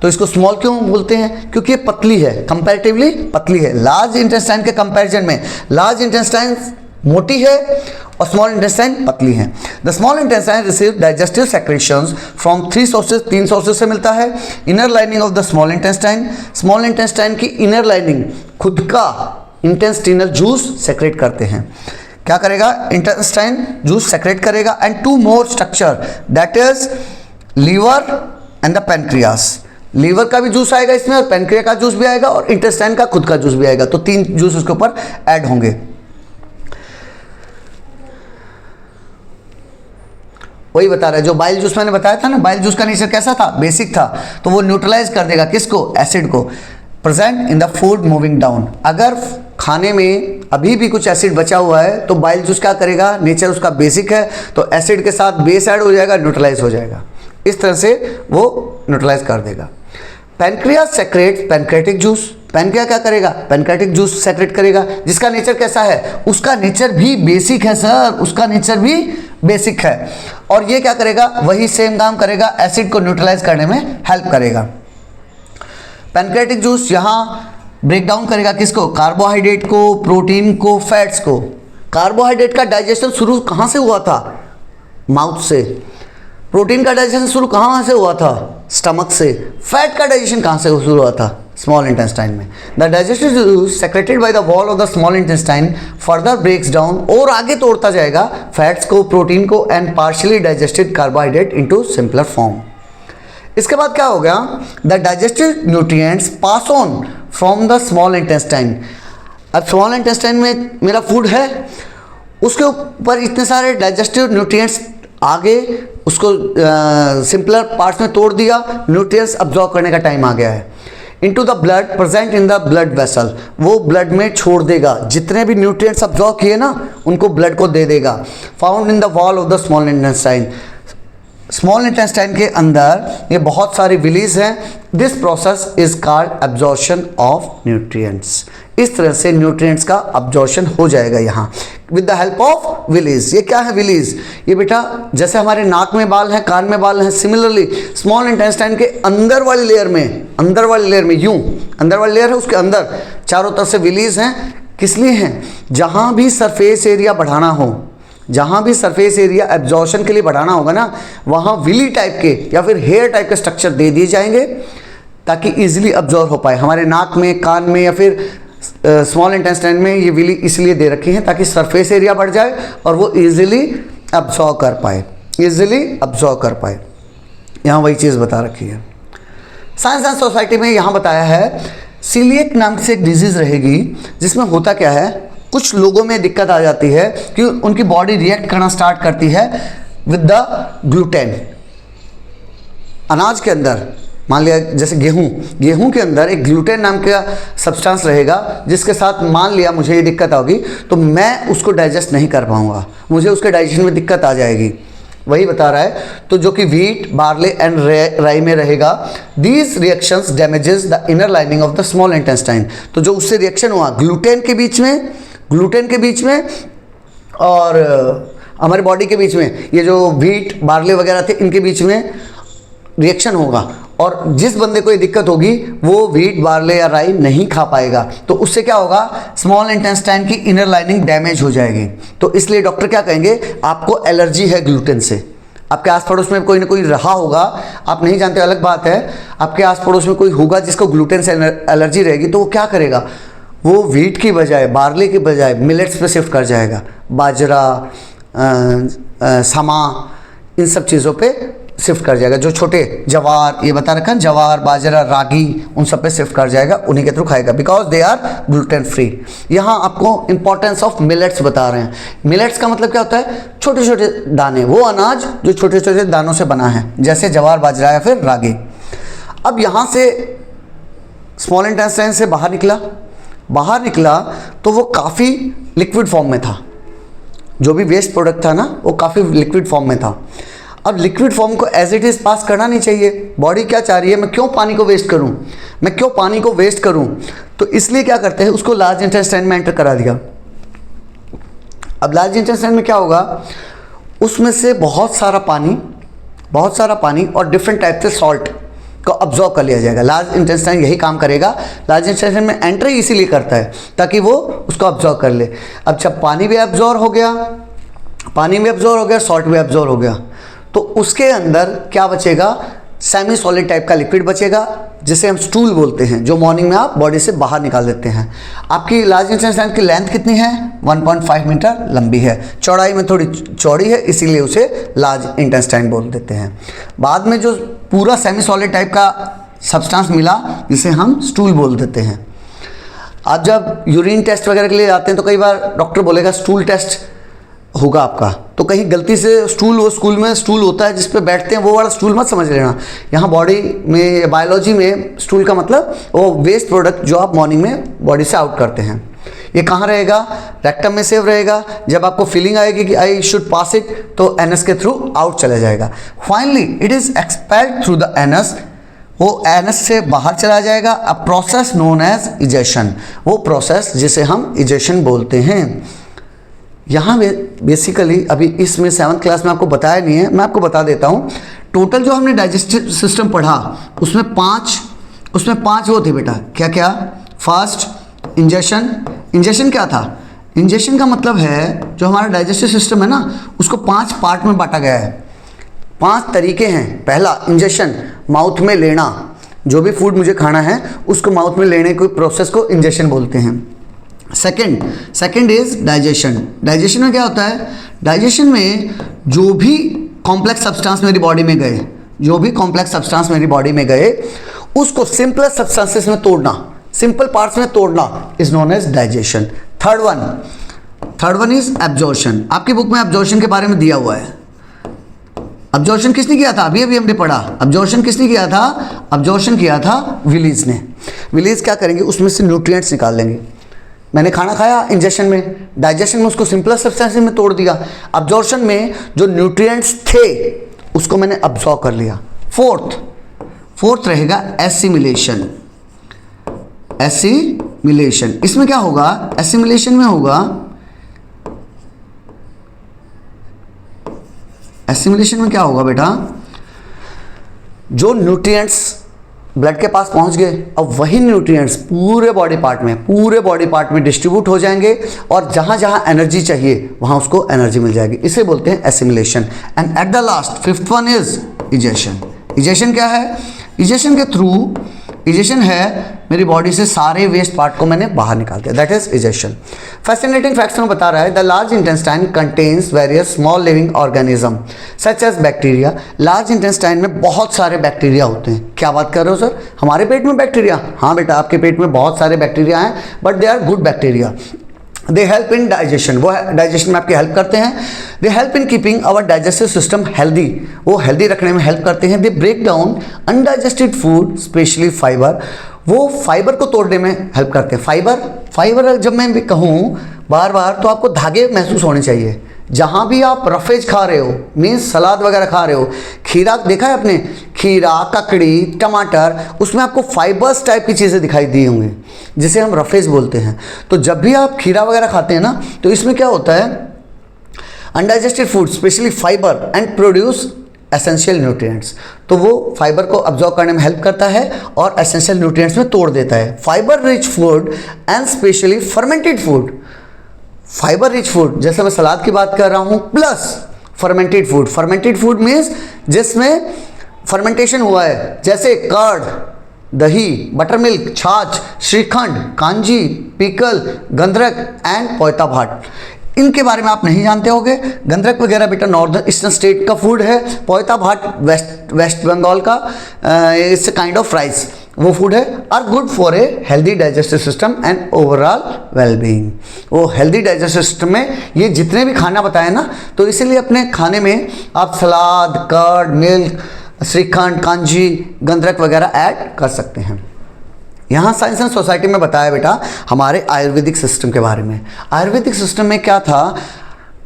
तो इसको स्मॉल क्यों बोलते हैं, क्योंकि ये पतली है, कंपैरेटिवली पतली है। लार्ज इंटेस्टाइन के कंपैरिजन में लार्ज इंटेस्टाइन मोटी है और स्मॉल इंटेस्टाइन पतली है। The small intestine receive digestive secretions from 3 sources, 3 sources से मिलता है। Inner lining of the small intestine, small intestine की इनर लाइनिंग खुद का इंटेस्टिनल जूस सेक्रेट करते हैं। क्या करेगा, इंटेस्टाइन जूस सेक्रेट करेगा। And 2 more structure, that is liver and the pancreas. Liver का भी जूस आएगा इसमें और पैनक्रिया का जूस भी आएगा और इंटेस्टाइन का खुद का जूस भी आएगा। तो 3 जूस उसके ऊपर ऐड होंगे। वही बता रहा है जो बाइल जूस मैंने बताया था ना, बाइल जूस का नेचर कैसा था, बेसिक था। तो वो न्यूट्रलाइज कर देगा किसको, एसिड को। Present in the food moving down, अगर खाने में अभी भी कुछ एसिड बचा हुआ है तो बाइल जूस क्या करेगा, नेचर उसका बेसिक है तो एसिड के साथ बेस ऐड हो जाएगा, न्यूट्रलाइज हो जाएगा। इस तरह से वो न्यूट्रलाइज कर देगा। Pancreas secrete pancreatic juice, pancreas क्या करेगा, पैनक्रियाटिक जूस सेक्रेट करेगा। जिसका नेचर कैसा है, उसका नेचर भी बेसिक है सर, उसका नेचर भी बेसिक है। और ये क्या करेगा, वही सेम काम करेगा, एसिड को न्यूट्रलाइज करने में हेल्प करेगा। पैनक्रियाटिक जूस यहाँ ब्रेक डाउन करेगा किसको, कार्बोहाइड्रेट को, प्रोटीन को, फैट्स को। कार्बोहाइड्रेट का डाइजेशन शुरू कहाँ से हुआ था, माउथ से। प्रोटीन का डाइजेशन शुरू कहाँ से हुआ था, स्टमक से। फैट का डाइजेशन कहाँ से शुरू हुआ था, स्मॉल इंटेस्टाइन में। The digestive juice secreted by the wall of the small intestine further breaks down, और आगे तोड़ता जाएगा फैट्स को, प्रोटीन को and partially digested carbohydrate into simpler form. इसके बाद क्या हो गया, the digestive nutrients pass on from the small intestine. अब स्मॉल इंटेस्टाइन में मेरा फूड है, उसके ऊपर इतने सारे डाइजेस्टिव न्यूट्रिएंट्स आगे उसको सिंपलर पार्ट्स में तोड़ दिया, न्यूट्रिएंट्स अब्जॉर्ब करने का टाइम आ गया है। Into the blood present in the blood vessel, वो ब्लड में छोड़ देगा, जितने भी न्यूट्रिएंट्स अब्जॉर्ब किए ना उनको ब्लड को दे देगा। Found in the wall of the small intestine, small intestine के अंदर ये बहुत सारी विलीज हैं। This process is called absorption of nutrients. इस तरह से न्यूट्रिएंट्स का अब्जॉर्प्शन हो जाएगा यहाँ with the help of villi. ये क्या है विलीज, ये बेटा जैसे हमारे नाक में बाल हैं, कान में बाल हैं, सिमिलरली स्मॉल इंटेस्टाइन के अंदर वाली लेयर में यूं अंदर वाली लेयर है, उसके अंदर चारों तरफ से विलीज हैं। किस लिए हैं, जहाँ भी सरफेस एरिया बढ़ाना हो, जहाँ भी सरफेस एरिया एब्जॉर्प्शन के लिए बढ़ाना होगा ना, वहाँ विली टाइप के या फिर हेयर टाइप के स्ट्रक्चर दे दिए जाएंगे ताकि इजीली अब्जॉर्ब हो पाए। हमारे नाक में, कान में या फिर स्मॉल इंटेस्टाइन में ये विली इसलिए दे रखी हैं ताकि सरफेस एरिया बढ़ जाए और वो इजीली अब्जॉर्ब कर पाए, इजीली अब्जॉर्ब कर पाए। यहाँ वही चीज़ बता रखी है। साइंस एंड सोसाइटी में यहाँ बताया है सीलिएक नाम से एक डिजीज़ रहेगी, जिसमें होता क्या है, कुछ लोगों में दिक्कत आ जाती है कि उनकी बॉडी रिएक्ट करना स्टार्ट करती है विद द ग्लूटेन। अनाज के अंदर मान लिया जैसे गेहूं के अंदर एक ग्लूटेन नाम का सब्सटेंस रहेगा, जिसके साथ मान लिया मुझे ये दिक्कत होगी तो मैं उसको डाइजेस्ट नहीं कर पाऊंगा, मुझे उसके डाइजेशन में दिक्कत आ जाएगी। वही बता रहा है। तो जो कि वीट, बार्ले एंड राई में रहेगा, these reactions damages the inner lining of the small intestine. तो जो उससे रिएक्शन हुआ ग्लूटेन के बीच में और हमारे बॉडी के बीच में, ये जो वीट, बार्ले वगैरह थे, इनके बीच में रिएक्शन होगा और जिस बंदे को ये दिक्कत होगी वो वीट, बार्ले या राई नहीं खा पाएगा। तो उससे क्या होगा, स्मॉल इंटेस्टाइन की इनर लाइनिंग डैमेज हो जाएगी। तो इसलिए डॉक्टर क्या कहेंगे, आपको एलर्जी है ग्लूटेन से। आपके आस पड़ोस में कोई ना कोई रहा होगा, आप नहीं जानते अलग बात है, आपके आस पड़ोस में कोई होगा जिसको ग्लूटेन से एलर्जी रहेगी, तो वो क्या करेगा, वो वीट की बजाय, बार्ले की बजाय मिलेट्स पे शिफ्ट कर जाएगा। बाजरा, समा, इन सब चीज़ों पे शिफ्ट कर जाएगा। जो छोटे जवार, ये बता रखा है, जवार, बाजरा, रागी, उन सब पे शिफ्ट कर जाएगा, उन्हीं के थ्रू खाएगा, because they are gluten free. यहाँ आपको इंपॉर्टेंस ऑफ मिलेट्स बता रहे हैं। मिलेट्स का मतलब क्या होता है, छोटे छोटे दाने, वो अनाज जो छोटे छोटे दानों से बना है, जैसे जवार, बाजरा या फिर रागी। अब यहाँ से स्मॉल इंटेस्टाइन से बाहर निकला तो वो काफ़ी लिक्विड फॉर्म में था। जो भी वेस्ट प्रोडक्ट था ना, वो काफ़ी लिक्विड फॉर्म में था। अब लिक्विड फॉर्म को एज इट इज़ पास करना नहीं चाहिए। बॉडी क्या चाह रही है, मैं क्यों पानी को वेस्ट करूं, तो इसलिए क्या करते हैं, उसको लार्ज इंटेस्टाइन में एंटर करा दिया। अब लार्ज इंटेस्टाइन में क्या होगा, उसमें से बहुत सारा पानी और डिफरेंट टाइप से सॉल्ट को अब्जॉर्ब कर लिया जाएगा। लार्ज इंटेस्टाइन यही काम करेगा। लार्ज इंटेस्टाइन में एंट्री इसीलिए करता है ताकि वो उसको अब्जॉर्ब कर ले। अब जब पानी भी अब्जॉर्ब हो गया, सॉल्ट भी अब्जॉर्ब हो गया, तो उसके अंदर क्या बचेगा, सेमी सॉलिड टाइप का लिक्विड बचेगा, जिसे हम स्टूल बोलते हैं, जो मॉर्निंग में आप बॉडी से बाहर निकाल देते हैं। आपकी लार्ज इंटेस्टाइन की लेंथ कितनी है, 1.5 मीटर लंबी है, चौड़ाई में थोड़ी चौड़ी है, इसीलिए उसे लार्ज इंटेस्टाइन बोल देते हैं। बाद में जो पूरा सेमी सॉलिड टाइप का सब्सटेंस मिला, जिसे हम स्टूल बोल देते हैं। आप जब यूरिन टेस्ट वगैरह के लिए जाते हैं तो कई बार डॉक्टर बोलेगा स्टूल टेस्ट होगा आपका, तो कहीं गलती से स्टूल, वो स्कूल में स्टूल होता है जिस पे बैठते हैं, वो वाला स्टूल मत समझ लेना। यहाँ बॉडी में, बायोलॉजी में स्टूल का मतलब वो वेस्ट प्रोडक्ट जो आप मॉर्निंग में बॉडी से आउट करते हैं। ये कहाँ रहेगा, रेक्टम में सेव रहेगा। जब आपको फीलिंग आएगी कि आई शुड पास इट, तो एनस के थ्रू आउट चला जाएगा। Finally it is expelled through the anus, वो एनस से बाहर चला जाएगा। A process known as egestion, वो प्रोसेस जिसे हम इजेशन बोलते हैं। यहाँ बेसिकली अभी इसमें 7th क्लास में आपको बताया नहीं है, मैं आपको बता देता हूँ। टोटल जो हमने डाइजेस्टिव सिस्टम पढ़ा उसमें पाँच वो थे बेटा, क्या क्या। फर्स्ट इंजेशन क्या था, इंजेशन का मतलब है जो हमारा डाइजेस्टिव सिस्टम है ना, उसको 5 पार्ट में बांटा गया है। 5 तरीके हैं। पहला इंजेशन, माउथ में लेना, जो भी फूड मुझे खाना है उसको माउथ में लेने के प्रोसेस को इंजेशन बोलते हैं। सेकंड इज डाइजेशन में क्या होता है, डाइजेशन में जो भी कॉम्प्लेक्स सब्सटेंस मेरी बॉडी में गए, उसको सिंपल सब्सटेंसेस में तोड़ना, सिंपल पार्ट्स में तोड़ना is known as digestion. Third one is absorption. आपकी बुक में एब्जॉर्प्शन के बारे में दिया हुआ है। एब्जॉर्प्शन किसने किया था, अभी हमने पढ़ा। एब्जॉर्प्शन किसने किया था, एब्जॉर्प्शन किया था विलीज ने। विलीज क्या करेंगे, उसमें से न्यूट्रिएंट्स निकाल लेंगे। मैंने खाना खाया इंजेशन में, डाइजेशन में उसको सिंपल सब्सटेंसेस में तोड़ दिया, एब्जॉर्प्शन में जो न्यूट्रिएंट्स थे उसको मैंने अब्सॉर्ब कर लिया। फोर्थ रहेगा एसिमिलेशन। इसमें क्या होगा, एसिमिलेशन में क्या होगा बेटा, जो न्यूट्रिएंट्स ब्लड के पास पहुंच गए, अब वही न्यूट्रिएंट्स पूरे बॉडी पार्ट में डिस्ट्रीब्यूट हो जाएंगे और जहां जहां एनर्जी चाहिए वहां उसको एनर्जी मिल जाएगी। इसे बोलते हैं assimilation. And at the last 5th one is egestion. Egestion क्या है, इजेशन के थ्रू इजेशन है मेरी बॉडी से सारे वेस्ट पार्ट को मैंने बाहर निकाल दिया, that is egestion. Fascinating facts में बता रहा है the large intestine contains various small living organism such as bacteria. Large intestine में बहुत सारे बैक्टीरिया होते हैं। क्या बात कर रहे हो सर, हमारे पेट में बैक्टीरिया? हाँ बेटा, आपके पेट में बहुत सारे बैक्टीरिया हैं, but they are good bacteria. They help in digestion, वो डाइजेशन में आपकी हेल्प करते हैं। They help in keeping our digestive system healthy, वो हेल्दी रखने में हेल्प करते हैं। They break down undigested food specially fibre, वो फाइबर को तोड़ने में हेल्प करते हैं। फाइबर जब मैं भी कहूँ बार बार तो आपको धागे महसूस होने चाहिए। जहाँ भी आप रफेज खा रहे हो, मीन्स सलाद वगैरह खा रहे हो, खीरा देखा है आपने, खीरा, ककड़ी, टमाटर, उसमें आपको फाइबर्स टाइप की चीज़ें दिखाई दी होंगी जिसे हम रफेज बोलते हैं। तो जब भी आप खीरा वगैरह खाते हैं ना, तो इसमें क्या होता है, undigested food specially fibre and produce essential nutrients, तो वो फाइबर को अब्जॉर्ब करने में हेल्प करता है और एसेंशियल न्यूट्रिएंट्स में तोड़ देता है। Fibre rich food and specially fermented food, fibre rich food जैसे मैं सलाद की बात कर रहा हूँ, plus fermented food. Fermented food means जिसमें फर्मेंटेशन हुआ है, जैसे कर्ड, दही, बटर मिल्क, छाछ, श्रीखंड, कांजी, पिकल, गंधरक एंड पोयता भाट। इनके बारे में आप नहीं जानते होंगे। गंधरक वगैरह बेटा नॉर्दर्न ईस्टर्न स्टेट का फूड है, पोयता भाट वेस्ट बंगाल का, इट्स काइंड ऑफ राइस, वो फूड है। Are good for a healthy digestive system and overall wellbeing. वो हेल्दी डाइजेस्टिव सिस्टम में ये जितने भी खाना बताए ना, तो इसीलिए अपने खाने में आप सलाद, कर्ड, मिल्क, श्रीखंड, कांजी, गंधरक वगैरह ऐड कर सकते हैं। यहाँ साइंस एंड सोसाइटी में बताया बेटा हमारे आयुर्वेदिक सिस्टम के बारे में। आयुर्वेदिक सिस्टम में क्या था,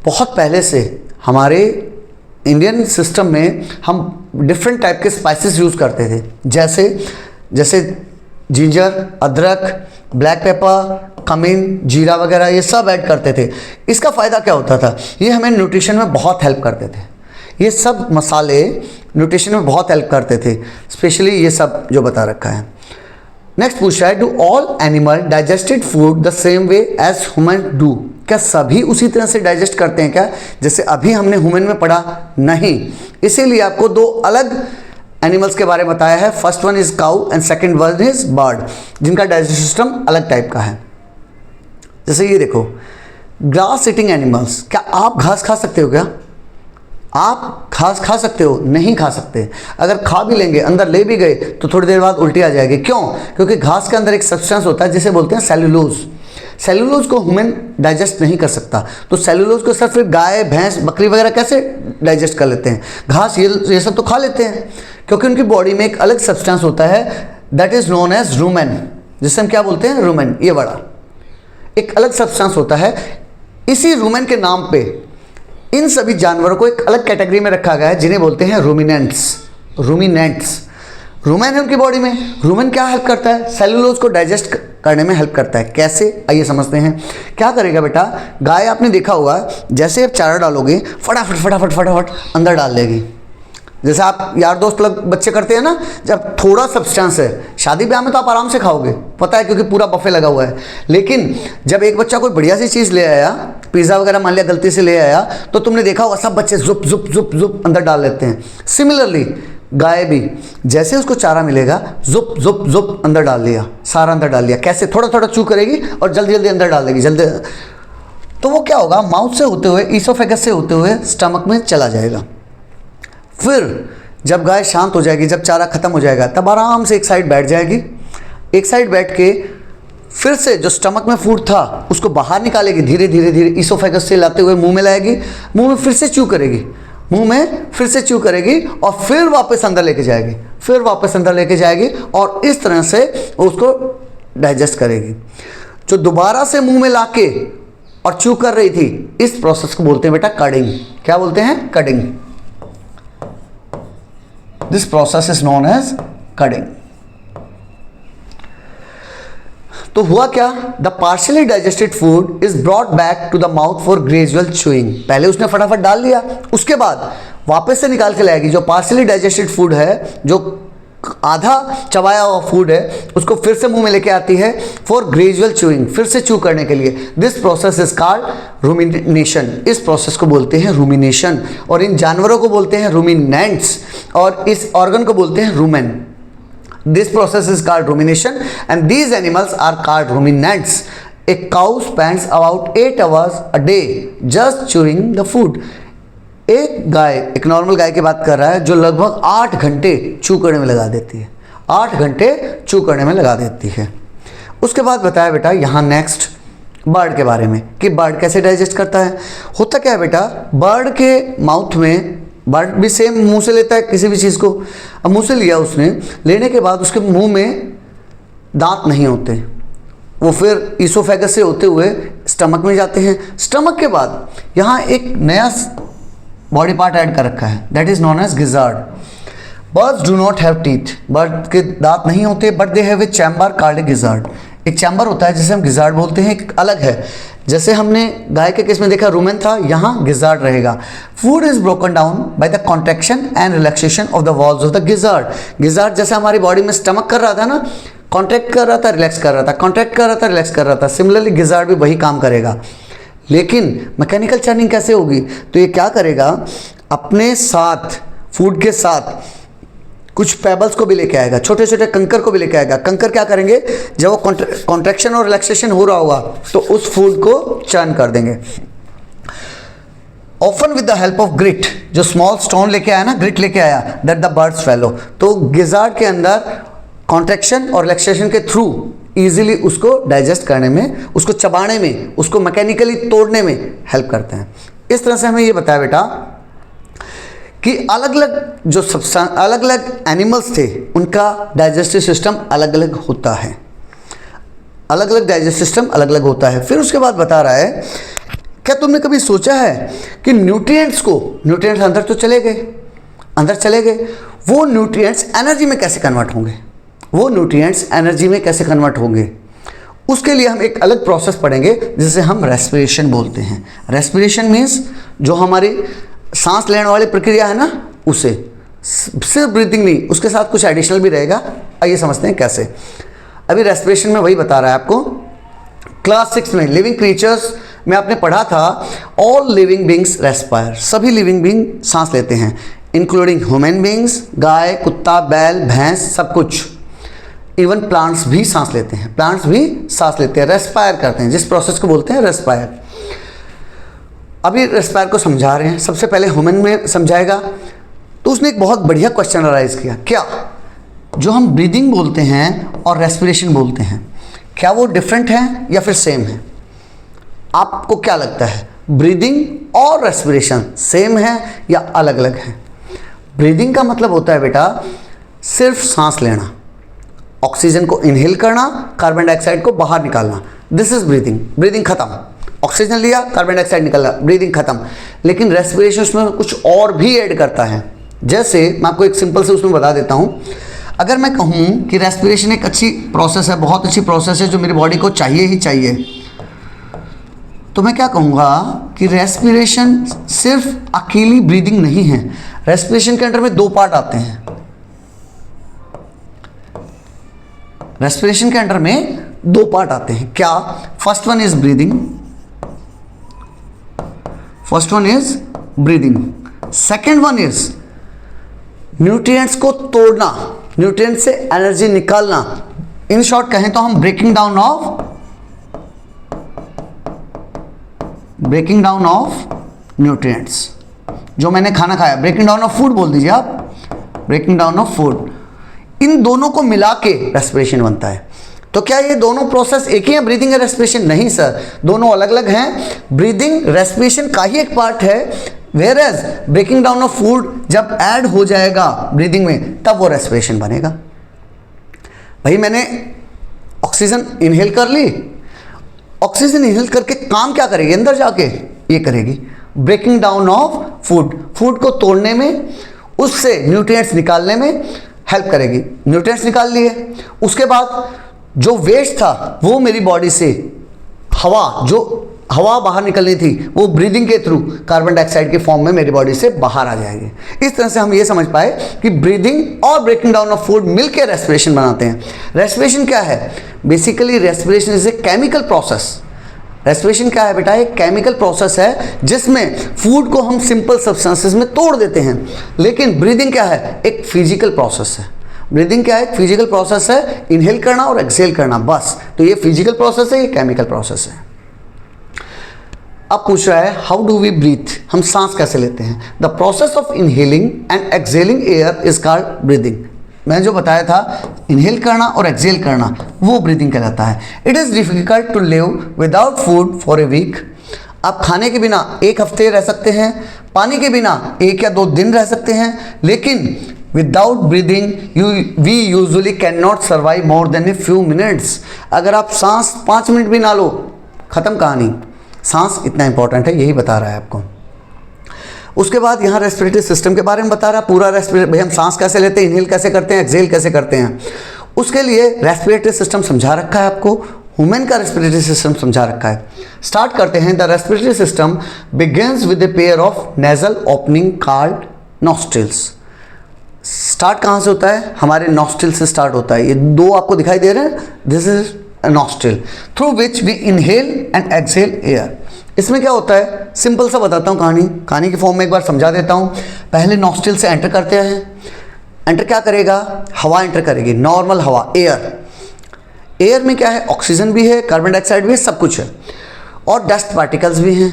बहुत पहले से हमारे इंडियन सिस्टम में हम डिफरेंट टाइप के स्पाइसेस यूज़ करते थे, जैसे जिंजर, अदरक, ब्लैक पेपर, कमिन, जीरा वगैरह, ये सब ऐड करते थे। इसका फ़ायदा क्या होता था, ये हमें न्यूट्रिशन में बहुत हेल्प करते थे। ये सब मसाले न्यूट्रिशन में बहुत हेल्प करते थे, स्पेशली ये सब जो बता रखा है। नेक्स्ट पूछा है, do all animal digested food the same way as human do. क्या सभी उसी तरह से डाइजेस्ट करते हैं क्या, जैसे अभी हमने ह्यूमन में पढ़ा? नहीं। इसीलिए आपको दो अलग एनिमल्स के बारे में बताया है। First one is cow and second one is bird, जिनका डाइजेस्टिव सिस्टम अलग टाइप का है। जैसे ये देखो, ग्रास ईटिंग एनिमल्स, क्या आप घास खा सकते हो? क्या आप घास खा सकते हो? नहीं खा सकते। अगर खा भी लेंगे, अंदर ले भी गए, तो थोड़ी देर बाद उल्टी आ जाएगी। क्यों? क्योंकि घास के अंदर एक सब्सटेंस होता है जिसे बोलते हैं सेलुलोज। सेलुलोज को ह्यूमन डाइजेस्ट नहीं कर सकता, तो सेलुलोज को सिर्फ फिर गाय, भैंस, बकरी वगैरह कैसे डाइजेस्ट कर लेते हैं? घास ये सब तो खा लेते हैं, क्योंकि उनकी बॉडी में एक अलग सब्सटेंस होता है that is known as rumen, जिसे हम क्या बोलते हैं? रूमेन। ये बड़ा एक अलग सब्सटेंस होता है। इसी रूमेन के नाम पे इन सभी जानवरों को एक अलग कैटेगरी में रखा गया है, जिन्हें बोलते हैं रूमिनेंट्स। रूमेन है उनकी बॉडी में। रूमेन क्या हेल्प करता है? सेलुलोज को डाइजेस्ट करने में हेल्प करता है। कैसे, आइए समझते हैं। क्या करेगा बेटा, गाय आपने देखा होगा, जैसे आप चारा डालोगे फटाफट अंदर डाल लेगी। जैसे आप यार दोस्त लोग बच्चे करते हैं ना, जब थोड़ा सब्सटेंस है, शादी ब्याह में तो आप आराम से खाओगे, पता है, क्योंकि पूरा बफे लगा हुआ है। लेकिन जब एक बच्चा कोई बढ़िया सी चीज़ ले आया, पिज़्ज़ा वगैरह मान लिया गलती से ले आया, तो तुमने देखा होगा सब बच्चे जुप जुप जुप जुप अंदर डाल लेते हैं। सिमिलरली गाय भी, जैसे उसको चारा मिलेगा, जुप जुप जुप अंदर डाल लिया, सारा अंदर डाल लिया। कैसे? थोड़ा थोड़ा चू करेगी और जल्दी जल्दी अंदर डाल देगी, जल्दी। तो वो क्या होगा, माउथ से होते हुए, ईसोफेगस से होते हुए स्टमक में चला जाएगा। फिर जब गाय शांत हो जाएगी, जब चारा खत्म हो जाएगा, तब आराम से एक साइड बैठ जाएगी। एक साइड बैठ के फिर से जो स्टमक में फूड था उसको बाहर निकालेगी, धीरे धीरे धीरे ईसोफेगस से लाते हुए मुंह में लाएगी, मुंह में फिर से च्यू करेगी, मुंह में फिर से च्यू करेगी और फिर वापस अंदर लेके जाएगी, फिर वापस अंदर लेके जाएगी और इस तरह से उसको डाइजेस्ट करेगी। जो दोबारा से मुंह में लाके और च्यू कर रही थी, इस प्रोसेस को बोलते हैं बेटा कडिंग। क्या बोलते हैं? Cudding. This process is known as cudding. तो हुआ क्या, the partially digested food is brought back to the mouth for gradual chewing. पहले उसने फटाफट डाल लिया, उसके बाद वापस से निकाल के लाएगी। जो पार्शियली डाइजेस्टेड फूड है, जो आधा चबाया हुआ फूड है, उसको फिर से मुंह में लेके आती है फॉर ग्रेजुअल च्यूइंग, फिर से च्यू करने के लिए। This process is called rumination. इस प्रोसेस को बोलते हैं रूमिनेशन, और इन जानवरों को बोलते हैं रूमिनेंट्स, और इस ऑर्गन को बोलते हैं rumen. This process is called rumination and these animals are called ruminants. A cow spends about 8 hours a day just chewing the food. एक नॉर्मल गाय की बात कर रहा है जो लगभग 8 घंटे चू करने में लगा देती है. 8 घंटे चू करने में लगा देती है. उसके बाद बताया बेटा यहाँ नेक्स्ट बर्ड के बारे में कि बर्ड कैसे डाइजेस्ट करता है. होता क्या है बेटा, बर्ड के माउथ में, बर्ड भी सेम मुंह से लेता है किसी भी चीज़ को. अब मुंह से लिया उसने, लेने के बाद उसके मुंह में दांत नहीं होते, वो फिर ईसोफेगस से होते हुए स्टमक में जाते हैं. स्टमक के बाद यहाँ एक नया बॉडी पार्ट ऐड कर रखा है, that is known as gizzard. Birds do not have teeth, bird के दांत नहीं होते, but they have a chamber called a gizzard. एक चैम्बर होता है जिसे हम गिजार्ड बोलते हैं, एक अलग है. जैसे हमने गाय के केस में देखा रूमेन था, यहाँ गिजार्ड रहेगा. Food is broken down by the contraction and relaxation of the walls of the gizzard. Gizzard जैसे हमारी बॉडी में स्टमक कर रहा था ना, कॉन्ट्रैक्ट कर रहा था, रिलैक्स कर रहा था, कॉन्ट्रैक्ट कर रहा था, रिलैक्स कर रहा था, सिमिलरली गिजार्ड भी वही काम करेगा. लेकिन मैकेनिकल चर्निंग कैसे होगी, तो ये क्या करेगा, अपने साथ फूड के साथ कुछ पेबल्स को भी लेके आएगा, छोटे छोटे कंकर को भी लेके आएगा. कंकर क्या करेंगे, जब वो कॉन्ट्रैक्शन और रिलैक्सेशन हो रहा होगा तो उस फूड को चर्न कर देंगे. Often with the help of grit, जो स्मॉल स्टोन लेके आया ना, ग्रिट लेके आया, दैट द बर्ड्स फैलो. तो गिजार्ड के अंदर कॉन्ट्रैक्शन और रिलैक्सेशन के थ्रू इजीली उसको डाइजेस्ट करने में, उसको चबाने में, उसको मैकेनिकली तोड़ने में हेल्प करते हैं. इस तरह से हमें ये बताया बेटा कि अलग अलग जो अलग अलग एनिमल्स थे उनका डाइजेस्टिव सिस्टम अलग अलग होता है, अलग अलग डाइजेस्टिव सिस्टम अलग अलग होता है. फिर उसके बाद बता रहा है, क्या तुमने कभी सोचा है कि न्यूट्रिएंट्स अंदर तो चले गए, अंदर चले गए, वो न्यूट्रिएंट्स एनर्जी में कैसे कन्वर्ट होंगे, वो न्यूट्रिएंट्स एनर्जी में कैसे कन्वर्ट होंगे. उसके लिए हम एक अलग प्रोसेस पढ़ेंगे जिसे हम रेस्पिरेशन बोलते हैं. रेस्पिरेशन मीन्स जो हमारी सांस लेने वाली प्रक्रिया है ना, उसे सिर्फ ब्रीथिंग नहीं, उसके साथ कुछ एडिशनल भी रहेगा. आइए समझते हैं कैसे. अभी रेस्पिरेशन में वही बता रहा है आपको. क्लास 6 में लिविंग क्रीचर्स में आपने पढ़ा था, ऑल लिविंग बींग्स रेस्पायर, सभी लिविंग बींग सांस लेते हैं, इंक्लूडिंग ह्यूमन बींग्स, गाय, कुत्ता, बैल, भैंस, सब कुछ. इवन प्लांट्स भी सांस लेते हैं, प्लांट्स भी सांस लेते हैं, रेस्पायर करते हैं, जिस प्रोसेस को बोलते हैं रेस्पायर. अभी रेस्पायर को समझा रहे हैं. सबसे पहले ह्यूमन में समझाएगा. तो उसने एक बहुत बढ़िया क्वेश्चन अराइज किया, क्या जो हम ब्रीदिंग बोलते हैं और रेस्पिरेशन बोलते हैं, क्या वो डिफरेंट है या फिर सेम है? आपको क्या लगता है, ब्रीदिंग और रेस्पिरेशन सेम है या अलग अलग है? ब्रीदिंग का मतलब होता है बेटा सिर्फ सांस लेना, ऑक्सीजन को इनहेल करना, कार्बन डाइऑक्साइड को बाहर निकालना, दिस इज ब्रीदिंग. ब्रीदिंग खत्म, ऑक्सीजन लिया, कार्बन डाइऑक्साइड निकाला, ब्रीदिंग खत्म. लेकिन रेस्पिरेशन उसमें कुछ और भी ऐड करता है. जैसे मैं आपको एक सिंपल से उसमें बता देता हूँ. अगर मैं कहूँ कि रेस्पिरेशन एक अच्छी प्रोसेस है, बहुत अच्छी प्रोसेस है, जो मेरी बॉडी को चाहिए ही चाहिए, तो मैं क्या कहूँगा कि रेस्पिरेशन सिर्फ अकेली ब्रीदिंग नहीं है. रेस्पिरेशन के अंदर में 2 पार्ट आते हैं. रेस्पिरेशन के अंदर में 2 पार्ट आते हैं. क्या? First one is breathing, second one is nutrients को तोड़ना, न्यूट्रिएंट से एनर्जी निकालना. इन शॉर्ट कहें तो हम ब्रेकिंग डाउन ऑफ न्यूट्रिएंट्स. जो मैंने खाना खाया, ब्रेकिंग डाउन ऑफ फूड बोल दीजिए आप, ब्रेकिंग डाउन ऑफ फूड. इन दोनों को मिला के रेस्पिरेशन बनता है. तो क्या ये दोनों प्रोसेस एक ही है, ब्रीदिंग और रेस्पिरेशन? नहीं सर, दोनों अलग अलग हैं. ब्रीदिंग रेस्पिरेशन का ही एक पार्ट है, whereas breaking down of food जब ऐड हो जाएगा ब्रीदिंग में तब वो रेस्पिरेशन बनेगा. भाई मैंने ऑक्सीजन इनहेल कर ली, ऑक्सीजन इनहेल करके काम क्या करेगी अंदर जाके? ये करेगी breaking down of food, food को तोड़ने में, उससे न्यूट्रिएंट्स निकालने में हेल्प करेगी. न्यूट्रिएंट्स निकाल लिए, उसके बाद जो वेस्ट था वो मेरी बॉडी से हवा बाहर निकलनी थी, वो ब्रीदिंग के थ्रू कार्बन डाइऑक्साइड के फॉर्म में मेरी बॉडी से बाहर आ जाएगी. इस तरह से हम ये समझ पाए कि ब्रीदिंग और ब्रेकिंग डाउन ऑफ फूड मिलकर रेस्पिरेशन बनाते हैं. रेस्पिरेशन क्या है? Basically respiration is a chemical process. Respiration क्या है बेटा? एक केमिकल प्रोसेस है जिसमें फूड को हम सिंपल सब्सटेंसेस में तोड़ देते हैं. लेकिन ब्रीदिंग क्या है? एक फिजिकल प्रोसेस है. ब्रीदिंग क्या है? फिजिकल प्रोसेस है, इनहेल करना और एक्सहेल करना, बस। तो ये फिजिकल प्रोसेस है, ये केमिकल प्रोसेस है। अब पूछ रहा है हाउ डू वी ब्रीथ, हम सांस कैसे लेते हैं? The process of inhaling and exhaling air is called breathing. मैंने जो बताया था इनहेल करना और एक्सहेल करना, वो ब्रीदिंग कहलाता है। It is difficult to live without food for a week. आप खाने के बिना एक हफ्ते रह सकते हैं, पानी के बिना 1 या 2 दिन रह सकते हैं, लेकिन without breathing we usually can not survive more than a few minutes. अगर आप सांस 5 मिनट भी ना लो, खत्म कहानी। सांस इतना इंपॉर्टेंट है, यही बता रहा है आपको। उसके बाद यहाँ रेस्पिरेटरी सिस्टम के बारे में बता रहा है, पूरा रेस्पिरेटरी, भाई हम सांस कैसे लेते हैं, इनहेल कैसे करते हैं, एक्सहेल कैसे करते हैं, उसके लिए रेस्पिरेटरी सिस्टम समझा रखा है आपको। ह्यूमन का रेस्पिरेटरी सिस्टम समझा रखा है। स्टार्ट करते हैं। The respiratory system begins with a pair of nasal opening called nostrils. Start कहाँ से होता है? हमारे नॉस्ट्रिल से स्टार्ट होता है। ये 2 आपको दिखाई दे रहे हैं, this is nostril through which we inhale and exhale air. इसमें क्या होता है, सिंपल सा बताता हूँ कहानी की फॉर्म में एक बार समझा देता हूँ। पहले नॉस्ट्रिल से एंटर करते हैं। एंटर क्या करेगा? हवा एंटर करेगी, नॉर्मल हवा, एयर। एयर में क्या है? ऑक्सीजन भी है, कार्बन डाइऑक्साइड भी है, सब कुछ है, और डस्ट पार्टिकल्स भी हैं,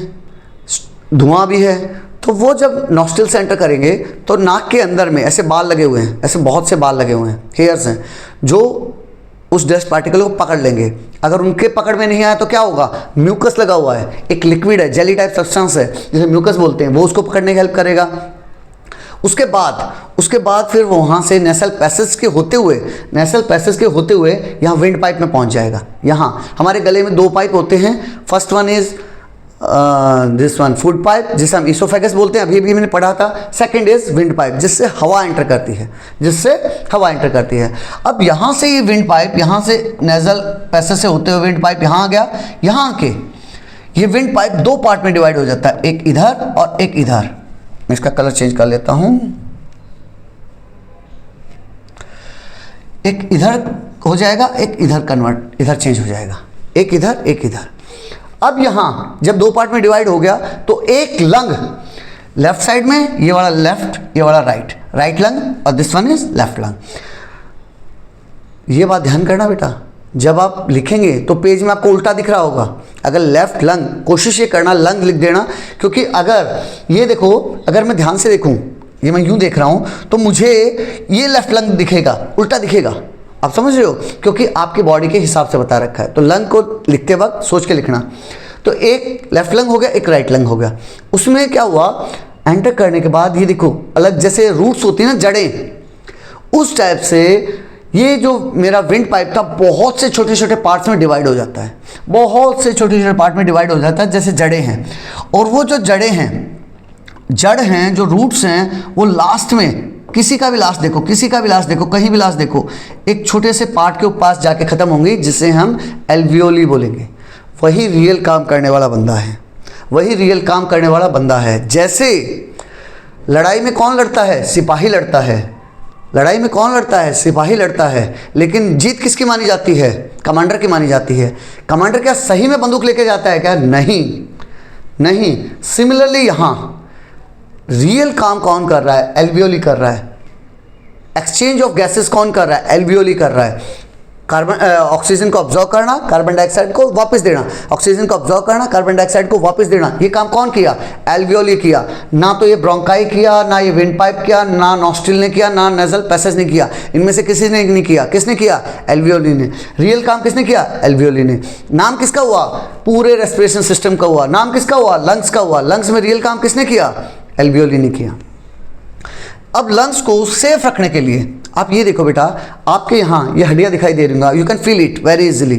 धुआं भी है। तो वो जब नॉस्ट्रिल से एंटर करेंगे तो नाक के अंदर में ऐसे बाल लगे हुए हैं, ऐसे बहुत से बाल लगे हुए हैं, हेयर्स हैं, जो उस डस्ट पार्टिकल को पकड़ लेंगे। अगर उनके पकड़ में नहीं आया तो क्या होगा? म्यूकस लगा हुआ है, एक लिक्विड है, जेली टाइप सब्सटेंस है जिसे म्यूकस बोलते हैं, वो उसको पकड़ने की हेल्प करेगा। उसके बाद फिर वहाँ से नेसल पैसेज के होते हुए यहाँ विंड पाइप में पहुँच जाएगा। यहाँ हमारे गले में 2 पाइप होते हैं। First one is this one food pipe, जिसे हम इसोफेगस बोलते हैं, अभी भी मैंने पढ़ा था। सेकंड इज विंड पाइप, जिससे हवा एंटर करती है, अब यहाँ से ये विंड पाइप, यहाँ से नेजल पैसेज से होते हुए विंड पाइप यहाँ आ गया। यहाँ के ये विंड पाइप 2 पार्ट में डिवाइड हो जाता है, एक इधर और एक इधर। मैं इसका कलर चेंज कर लेता हूँ, एक इधर हो जाएगा, एक इधर कन्वर्ट, इधर चेंज हो जाएगा, एक इधर एक इधर। अब यहाँ जब 2 पार्ट में डिवाइड हो गया तो एक लंग लेफ्ट साइड में, ये वाला लेफ्ट, ये वाला राइट लंग, और this one is left lung. ये बात ध्यान करना बेटा, जब आप लिखेंगे तो पेज में आपको उल्टा दिख रहा होगा। अगर लेफ्ट लंग, कोशिश ये करना लंग लिख देना, क्योंकि अगर ये देखो, अगर मैं ध्यान से देखूं, ये मैं यूं देख रहा हूं तो मुझे ये लेफ्ट लंग दिखेगा, उल्टा दिखेगा। आप समझ रहे हो? क्योंकि आपकी बॉडी के हिसाब से बता रखा है। तो लंग को लिखते वक्त सोच के लिखना। तो एक लेफ्ट लंग हो गया, एक राइट लंग हो गया। उसमें क्या हुआ, एंटर करने के बाद ये देखो अलग, जैसे रूट्स होती है ना, जड़ें, उस टाइप से ये जो मेरा विंड पाइप था बहुत से छोटे छोटे पार्ट्स में डिवाइड हो जाता है, बहुत से छोटे छोटे पार्ट में डिवाइड हो जाता है, जैसे जड़ें हैं। और वो जो जड़ें हैं, जड़ हैं, जो रूट्स हैं, वो लास्ट में किसी का भी लास्ट देखो, कहीं भी लास्ट देखो, एक छोटे से पार्ट के पास जाके ख़त्म होंगी, जिसे हम एल्वियोली बोलेंगे। वही रियल काम करने वाला बंदा है। जैसे लड़ाई में कौन लड़ता है? सिपाही लड़ता है। लेकिन जीत किसकी मानी जाती है? कमांडर की मानी जाती है। कमांडर क्या सही में बंदूक लेके जाता है क्या? नहीं। सिमिलरली यहाँ रियल काम कौन कर रहा है? एल्वियोली कर रहा है। एक्सचेंज ऑफ गैसेस कौन कर रहा है? एल्वियोली कर रहा है। ऑक्सीजन को ऑब्जर्व करना, कार्बन डाइऑक्साइड को वापस देना, ऑक्सीजन को ऑब्जर्व करना, कार्बन डाइऑक्साइड को वापस देना, ये काम कौन किया? एल्वियोली किया। ना तो ये ब्रोंकाई किया, ना ये विंड पाइप किया, ना नॉस्ट्रिल ने किया, ना नेजल पैसेज ने किया। इनमें से किसी ने नहीं किया। किसने किया? एल्वियोली ने। रियल काम किसने किया? एल्वियोली ने। नाम किसका हुआ? पूरे रेस्पिरेशन सिस्टम का हुआ। नाम किसका हुआ? लंग्स का हुआ। लंग्स में रियल काम किसने किया? एल्वियोली ने किया। अब लंग्स को सेफ रखने के लिए आप ये देखो बेटा, आपके यहाँ ये हड्डियाँ दिखाई दे रही, you can feel it very easily.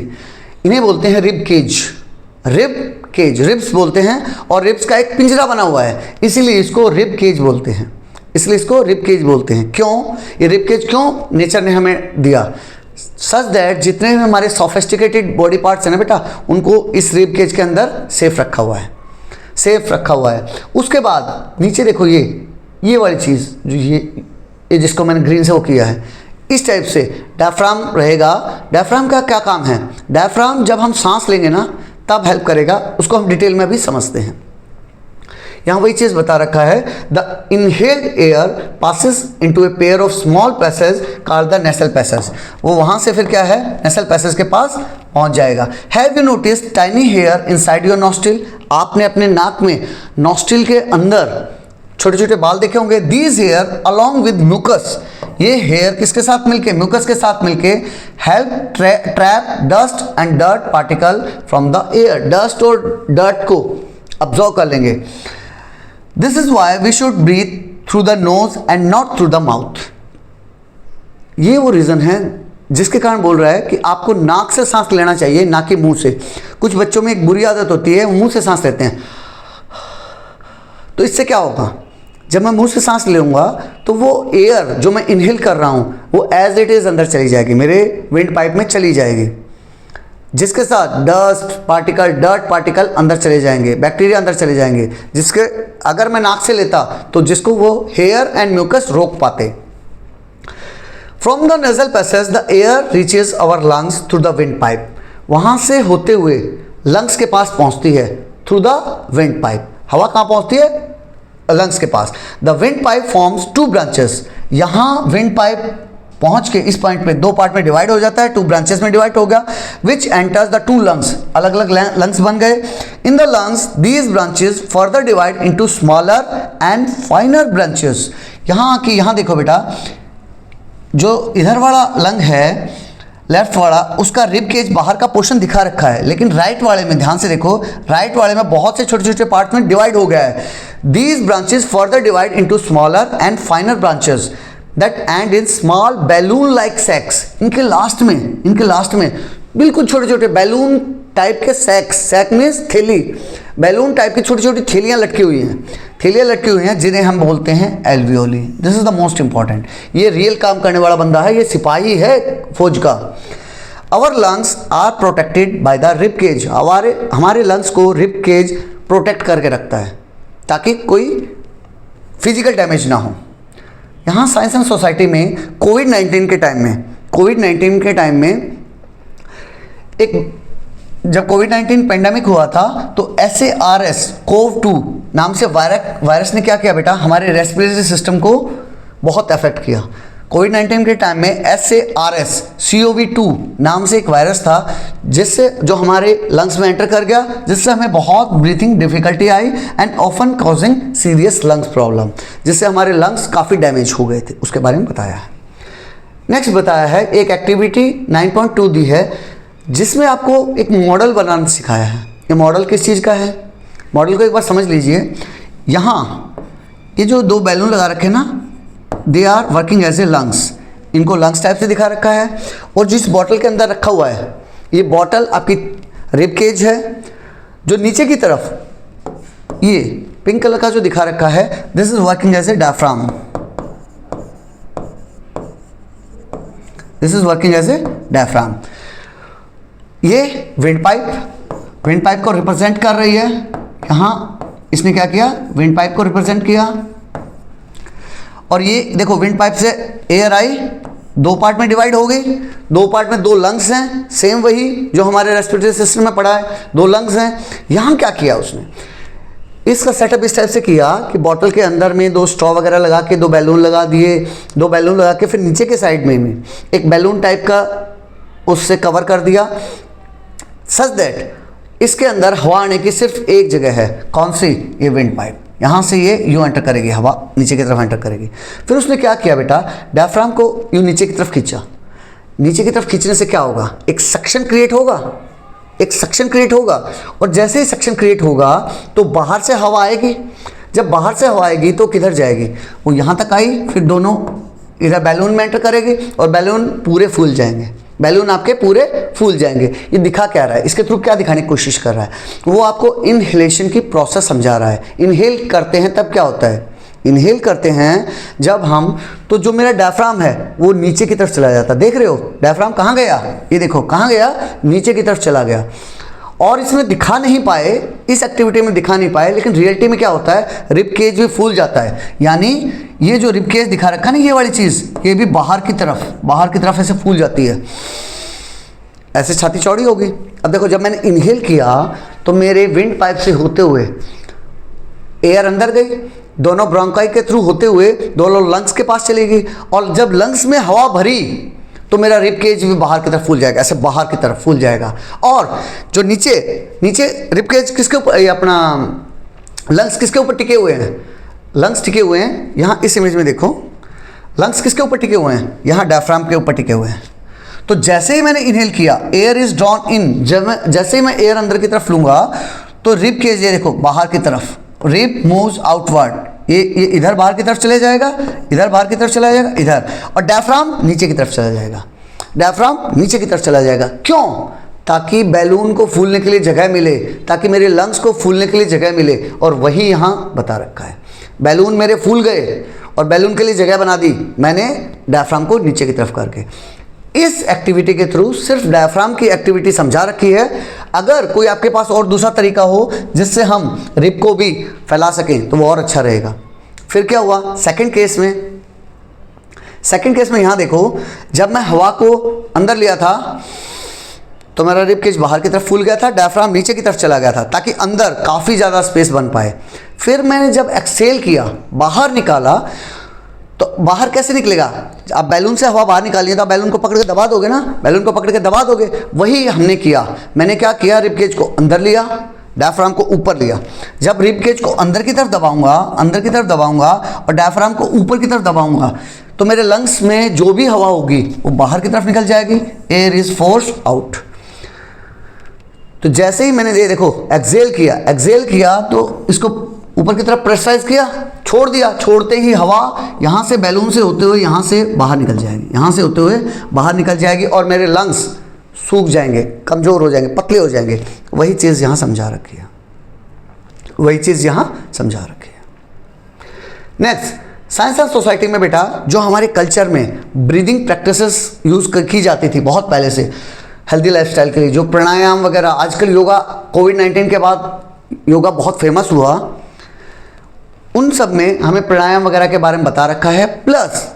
इन्हें बोलते हैं रिब केज, रिब्स बोलते हैं, और रिब्स का एक पिंजरा बना हुआ है, इसीलिए इसको रिब केज बोलते हैं। क्यों? ये रिब केज क्यों नेचर ने हमें दिया? सच दैट जितने भी हमारे सोफिस्टिकेटेड बॉडी पार्ट्स हैं ना बेटा, उनको इस रिब केज के अंदर सेफ रखा हुआ है। उसके बाद नीचे देखो, ये वाली चीज़ जो ये जिसको मैंने ग्रीन से वो किया है, इस टाइप से डायफ्राम रहेगा। डायफ्राम का क्या काम है? डायफ्राम जब हम सांस लेंगे ना तब हेल्प करेगा, उसको हम डिटेल में भी समझते हैं। यहाँ वही चीज़ बता रखा है, the inhaled air passes into a pair of small passage called the nasal passage. वो वहाँ से फिर क्या है, नेसल पैसेज के पास पहुँच जाएगा। Have you notice tiny hair inside your nostril? आपने अपने नाक में नॉस्ट्रिल के अंदर छोटे छोटे बाल देखे होंगे। These hair along with mucus, ये हेयर किसके साथ मिलके, म्यूकस के साथ मिलके help trap dust and dirt particle from the air, dust और डर्ट को अब्जॉर्व कर लेंगे। This is why we should breathe through the nose and not through the mouth. ये वो रीज़न है जिसके कारण बोल रहा है कि आपको नाक से सांस लेना चाहिए, ना कि मुंह से। कुछ बच्चों में एक बुरी आदत होती है, मुंह से सांस लेते हैं। तो इससे क्या होगा, जब मैं मुंह से सांस लूँगा तो वो एयर जो मैं इनहेल कर रहा हूँ वो एज इट इज़ अंदर चली जाएगी, मेरे विंड पाइप में चली जाएगी, जिसके साथ डस्ट पार्टिकल, डर्ट पार्टिकल अंदर चले जाएंगे, बैक्टीरिया अंदर चले जाएंगे, जिसके अगर मैं नाक से लेता तो जिसको वो हेयर एंड म्यूकस रोक पाते। From the nasal passage the air reaches our lungs through the wind pipe. वहाँ से होते हुए लंग्स के पास पहुँचती है थ्रू द विंड पाइप। हवा कहाँ पहुँचती है, लंग्स के पास। The wind pipe forms two branches. यहाँ विंड पाइप पहुंच के इस पॉइंट पे दो पार्ट में डिवाइड हो जाता है, टू ब्रांचेस में डिवाइड हो गया, which enters the two lungs, अलग अलग लंग्स बन गए। In the lungs these branches further divide into smaller and finer branches. यहाँ देखो बेटा, जो इधर वाला लंग है लेफ्ट वाला, उसका रिब केज बाहर का पोर्शन दिखा रखा है, लेकिन राइट वाले में ध्यान से देखो, राइट वाले में बहुत से छोटे छोटे पार्ट में डिवाइड हो गया है। These branches further divide into smaller and finer branches that end in small balloon like sacs. इनके लास्ट में बिल्कुल छोटे छोटे बैलून टाइप के सैक मीन्स थैली, बैलून टाइप की छोटी छोटी थैलियाँ लटकी हुई हैं, जिन्हें हम बोलते हैं alveoli. This is the most important. ये रियल काम करने वाला बंदा है, ये सिपाही है फौज का। Our lungs are protected by the rib cage. हमारे लंग्स को रिब केज प्रोटेक्ट करके रखता है ताकि कोई फिजिकल डैमेज ना हो। यहाँ साइंस एंड सोसाइटी में कोविड-19 के टाइम में जब कोविड-19 पेंडेमिक हुआ था तो SARS-CoV-2 नाम से वायरस ने क्या किया बेटा, हमारे रेस्पिरेटरी सिस्टम को बहुत अफेक्ट किया। कोविड-19 के टाइम में SARS-CoV-2 नाम से एक वायरस था, जिससे जो हमारे लंग्स में एंटर कर गया, जिससे हमें बहुत breathing difficulty I and often causing serious lungs problem, जिससे हमारे लंग्स काफ़ी डैमेज हो गए थे। उसके बारे में बताया है। नेक्स्ट बताया है, एक एक्टिविटी 9.2 दी है जिसमें आपको एक मॉडल बनाना सिखाया है। ये मॉडल किस चीज़ का है, मॉडल को एक बार समझ लीजिए। यहाँ ये जो दो बैलून लगा रखे ना, they are working as a lungs. इनको लंग्स टाइप से दिखा रखा है। और जिस बॉटल के अंदर रखा हुआ है, ये बॉटल आपकी रिब केज है। जो नीचे की तरफ ये पिंक कलर का जो दिखा रखा है, this is working as a diaphragm. This is working as a diaphragm. ये विंड पाइप को रिप्रेजेंट कर रही है। यहाँ इसने क्या किया, विंड पाइप को रिप्रेजेंट किया। और ये देखो, विंड पाइप से एयर आई, दो पार्ट में डिवाइड हो गई। दो पार्ट में दो लंग्स हैं, सेम वही जो हमारे रेस्पिरेटरी सिस्टम में पड़ा है, दो लंग्स हैं। यहाँ क्या किया उसने, इसका सेटअप इस टाइप से किया कि बॉटल के अंदर में दो स्ट्रॉ वगैरह लगा के दो बैलून लगा दिए। दो बैलून लगा के फिर नीचे के साइड में एक बैलून टाइप का उससे कवर कर दिया, सच दैट इसके अंदर हवा आने की सिर्फ एक जगह है। कौन सी, ये विंड पाइप। यहाँ से ये यूँ एंटर करेगी, हवा नीचे की तरफ एंटर करेगी। फिर उसने क्या किया बेटा, डायफ्राम को यूँ नीचे की तरफ खींचा। नीचे की तरफ खींचने से क्या होगा, एक सक्शन क्रिएट होगा। और जैसे ही सक्शन क्रिएट होगा तो बाहर से हवा आएगी। जब बाहर से हवा आएगी तो किधर जाएगी, वो यहाँ तक आई, फिर दोनों इधर बैलून में एंटर करेगी और बैलून पूरे फूल जाएंगे। बैलून आपके पूरे फूल जाएंगे। ये दिखा क्या रहा है, इसके थ्रू क्या दिखाने की कोशिश कर रहा है, वो आपको इनहेलेशन की प्रोसेस समझा रहा है। इनहेल करते हैं तब क्या होता है, इनहेल करते हैं जब हम, तो जो मेरा डायफ्राम है वो नीचे की तरफ चला जाता है। देख रहे हो डायफ्राम कहाँ गया, ये देखो कहाँ गया, नीचे की तरफ चला गया। और इसमें दिखा नहीं पाए, इस एक्टिविटी में दिखा नहीं पाए, लेकिन रियलिटी में क्या होता है, रिब केज भी फूल जाता है। यानी ये जो रिब केज दिखा रखा ना, ये वाली चीज़, ये भी बाहर की तरफ ऐसे फूल जाती है, ऐसे छाती चौड़ी होगी। अब देखो, जब मैंने इनहेल किया तो मेरे विंड पाइप से होते हुए एयर अंदर गई, दोनों ब्रोंकाई के थ्रू होते हुए दोनों लंग्स के पास चली गई, और जब लंग्स में हवा भरी तो मेरा रिब केज भी बाहर की तरफ फूल जाएगा, ऐसे बाहर की तरफ फूल जाएगा। और जो नीचे नीचे रिब केज किसके ऊपर, ये अपना लंग्स किसके ऊपर टिके हुए हैं, लंग्स टिके हुए हैं यहाँ इस इमेज में देखो, लंग्स किसके ऊपर टिके हुए हैं, यहाँ डायफ्राम के ऊपर टिके हुए हैं। तो जैसे ही मैंने इनहेल किया, एयर इज ड्रॉन इन, जैसे ही मैं एयर अंदर की तरफ लूंगा तो रिब केज ये देखो बाहर की तरफ, रिब मूव्स आउटवर्ड, ये इधर बाहर की तरफ चले जाएगा, इधर बाहर की तरफ चला जाएगा, इधर, और डायफ्राम नीचे की तरफ चला जाएगा, डायफ्राम नीचे की तरफ चला जाएगा। क्यों? ताकि बैलून को फूलने के लिए जगह मिले, ताकि मेरे लंग्स को फूलने के लिए जगह मिले, और वही यहाँ बता रखा है। बैलून मेरे फूल गए और बैलून के लिए जगह बना दी मैंने डायफ्राम को नीचे की तरफ करके। इस एक्टिविटी के थ्रू सिर्फ डायफ्राम की एक्टिविटी समझा रखी है। अगर कोई आपके पास और दूसरा तरीका हो जिससे हम रिब को भी फैला सकें तो वो और अच्छा रहेगा। फिर क्या हुआ सेकंड केस में, सेकंड केस में यहाँ देखो, जब मैं हवा को अंदर लिया था तो मेरा रिब केज बाहर की तरफ फूल गया था, डायफ्राम नीचे की तरफ चला गया था ताकि अंदर काफ़ी ज़्यादा स्पेस बन पाए। फिर मैंने जब एक्सेल किया, बाहर निकाला, तो बाहर कैसे निकलेगा? आप बैलून से हवा बाहर निकालिए तो आप बैलून को पकड़ के दबा दोगे ना, बैलून को पकड़ के दबा दोगे। वही हमने किया। मैंने क्या किया, रिब केज को अंदर लिया, डायफ्राम को ऊपर लिया। जब रिब केज को अंदर की तरफ दबाऊंगा, अंदर की तरफ दबाऊंगा और डायफ्राम को ऊपर की तरफ दबाऊंगा तो मेरे लंग्स में जो भी हवा होगी वो बाहर की तरफ निकल जाएगी। Air is force out. तो जैसे ही मैंने ये देखो एक्सेल किया, एक्सेल किया तो इसको ऊपर की तरफ प्रेशराइज किया, छोड़ दिया, छोड़ते ही हवा यहाँ से बैलून से होते हुए यहाँ से बाहर निकल जाएगी, यहाँ से होते हुए बाहर निकल जाएगी और मेरे लंग्स सूख जाएंगे, कमज़ोर हो जाएंगे, पतले हो जाएंगे। वही चीज़ यहाँ समझा रखी है, वही चीज़ यहाँ समझा रखी है। नेक्स्ट, साइंस एंड सोसाइटी में बेटा जो हमारे कल्चर में ब्रीदिंग प्रैक्टिसेस यूज़ की जाती थी बहुत पहले से हेल्दी लाइफस्टाइल के लिए, जो प्राणायाम वगैरह, आजकल योगा, कोविड-19 के बाद योगा बहुत फेमस हुआ, उन सब में हमें प्राणायाम वगैरह के बारे में बता रखा है। प्लस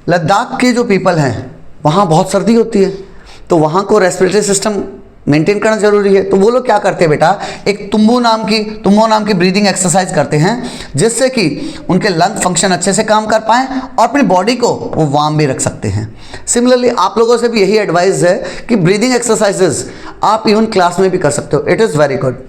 लद्दाख के जो पीपल हैं वहाँ बहुत सर्दी होती है तो वहाँ को रेस्पिरेटरी सिस्टम मेंटेन करना जरूरी है। तो वो लोग क्या करते हैं बेटा, एक तुम्बो नाम की ब्रीदिंग एक्सरसाइज करते हैं जिससे कि उनके लंग फंक्शन अच्छे से काम कर पाएँ और अपनी बॉडी को वो वार्म भी रख सकते हैं। सिमिलरली आप लोगों से भी यही एडवाइस है कि ब्रीदिंग एक्सरसाइजेज आप इवन क्लास में भी कर सकते हो। It is very good.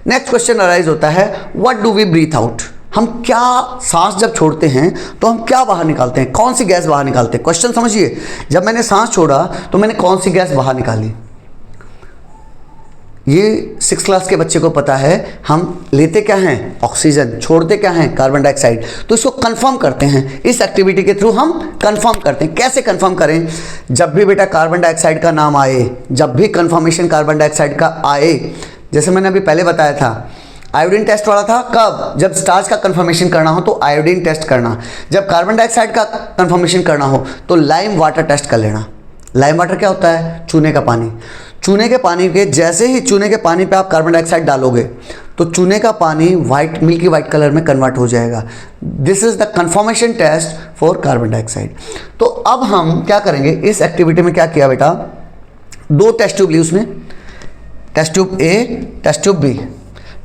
Next question arise होता है, what do we breathe out? हम क्या, सांस जब छोड़ते हैं तो हम क्या बाहर निकालते हैं, कौन सी गैस बाहर निकालते हैं? क्वेश्चन समझिए, जब मैंने सांस छोड़ा तो मैंने कौन सी गैस बाहर निकाली? ये 6th क्लास के बच्चे को पता है। हम लेते क्या हैं? ऑक्सीजन। छोड़ते क्या हैं? Carbon dioxide. तो इसको कंफर्म करते हैं, इस एक्टिविटी के थ्रू हम कंफर्म करते हैं। कैसे कंफर्म करें? जब भी बेटा कार्बन डाइऑक्साइड का नाम आए, जब भी कंफर्मेशन कार्बन डाइऑक्साइड का आए, जैसे मैंने अभी पहले बताया था आयोडीन टेस्ट वाला था, कब? जब स्टार्च का कंफर्मेशन करना हो तो आयोडीन टेस्ट करना, जब कार्बन डाइऑक्साइड का कंफर्मेशन करना हो तो लाइम वाटर टेस्ट कर लेना। लाइम वाटर क्या होता है? चूने का पानी। चूने के पानी के, जैसे ही चूने के पानी पे आप कार्बन डाइऑक्साइड डालोगे तो चूने का पानी वाइट, मिल्की वाइट कलर में कन्वर्ट हो जाएगा। This is the confirmation test for carbon dioxide. तो अब हम क्या करेंगे, इस एक्टिविटी में क्या किया बेटा, 2 टेस्ट ट्यूब ली उसमें, test tube A, test tube B.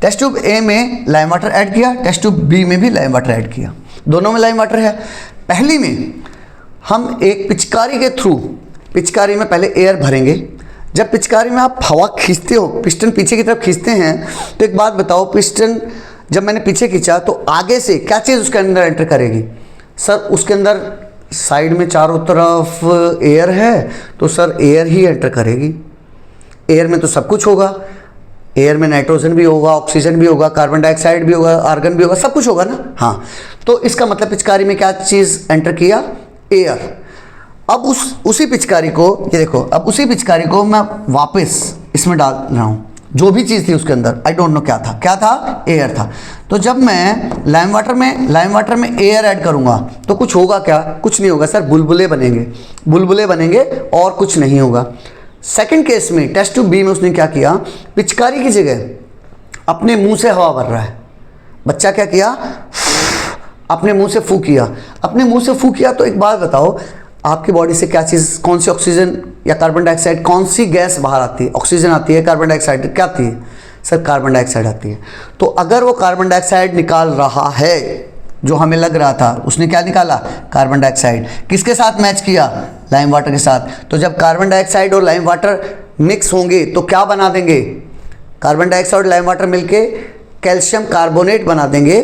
Test tube A में लाइम वाटर ऐड किया, टेस्ट ट्यूब बी में भी लाइम वाटर ऐड किया, दोनों में लाइम वाटर है। पहली में हम एक पिचकारी के थ्रू, पिचकारी में पहले एयर भरेंगे। जब पिचकारी में आप हवा खींचते हो, पिस्टन पीछे की तरफ खींचते हैं, तो एक बात बताओ, पिस्टन जब मैंने पीछे खींचा तो आगे से क्या चीज़ उसके अंदर एंटर करेगी? सर उसके अंदर साइड में चारों तरफ एयर है तो सर एयर ही एंटर करेगी। एयर में तो सब कुछ होगा, एयर में नाइट्रोजन भी होगा, ऑक्सीजन भी होगा, कार्बन डाइऑक्साइड भी होगा, आर्गन भी होगा, सब कुछ होगा ना। हाँ, तो इसका मतलब पिचकारी में क्या चीज़ एंटर किया? एयर। अब उसी पिचकारी को, ये देखो, अब उसी पिचकारी को मैं वापस इसमें डाल रहा हूँ। जो भी चीज़ थी उसके अंदर, आई डोंट नो क्या था, क्या था? एयर था। तो जब मैं लाइम वाटर में एयर ऐड करूँगा तो कुछ होगा क्या? कुछ नहीं होगा सर, बुलबुले बनेंगे, बुलबुले बनेंगे और कुछ नहीं होगा। सेकंड केस में टेस्ट ट्यूब बी में उसने क्या किया, पिचकारी की जगह अपने मुंह से हवा भर रहा है। बच्चा क्या किया, अपने मुंह से फूंक किया। अपने मुंह से फूंक किया तो एक बात बताओ, आपकी बॉडी से क्या चीज़, कौन सी ऑक्सीजन या कार्बन डाइऑक्साइड, कौन सी गैस बाहर आती है? ऑक्सीजन आती है, कार्बन डाइऑक्साइड क्या आती है? सर कार्बन डाइऑक्साइड आती है। तो अगर वो कार्बन डाइऑक्साइड निकाल रहा है, जो हमें लग रहा था, उसने क्या निकाला, कार्बन डाइऑक्साइड, किसके साथ मैच किया, लाइम वाटर के साथ। तो जब कार्बन डाइऑक्साइड और लाइम वाटर मिक्स होंगे तो क्या बना देंगे, कार्बन डाइऑक्साइड और लाइम वाटर मिलके कैल्शियम कार्बोनेट बना देंगे।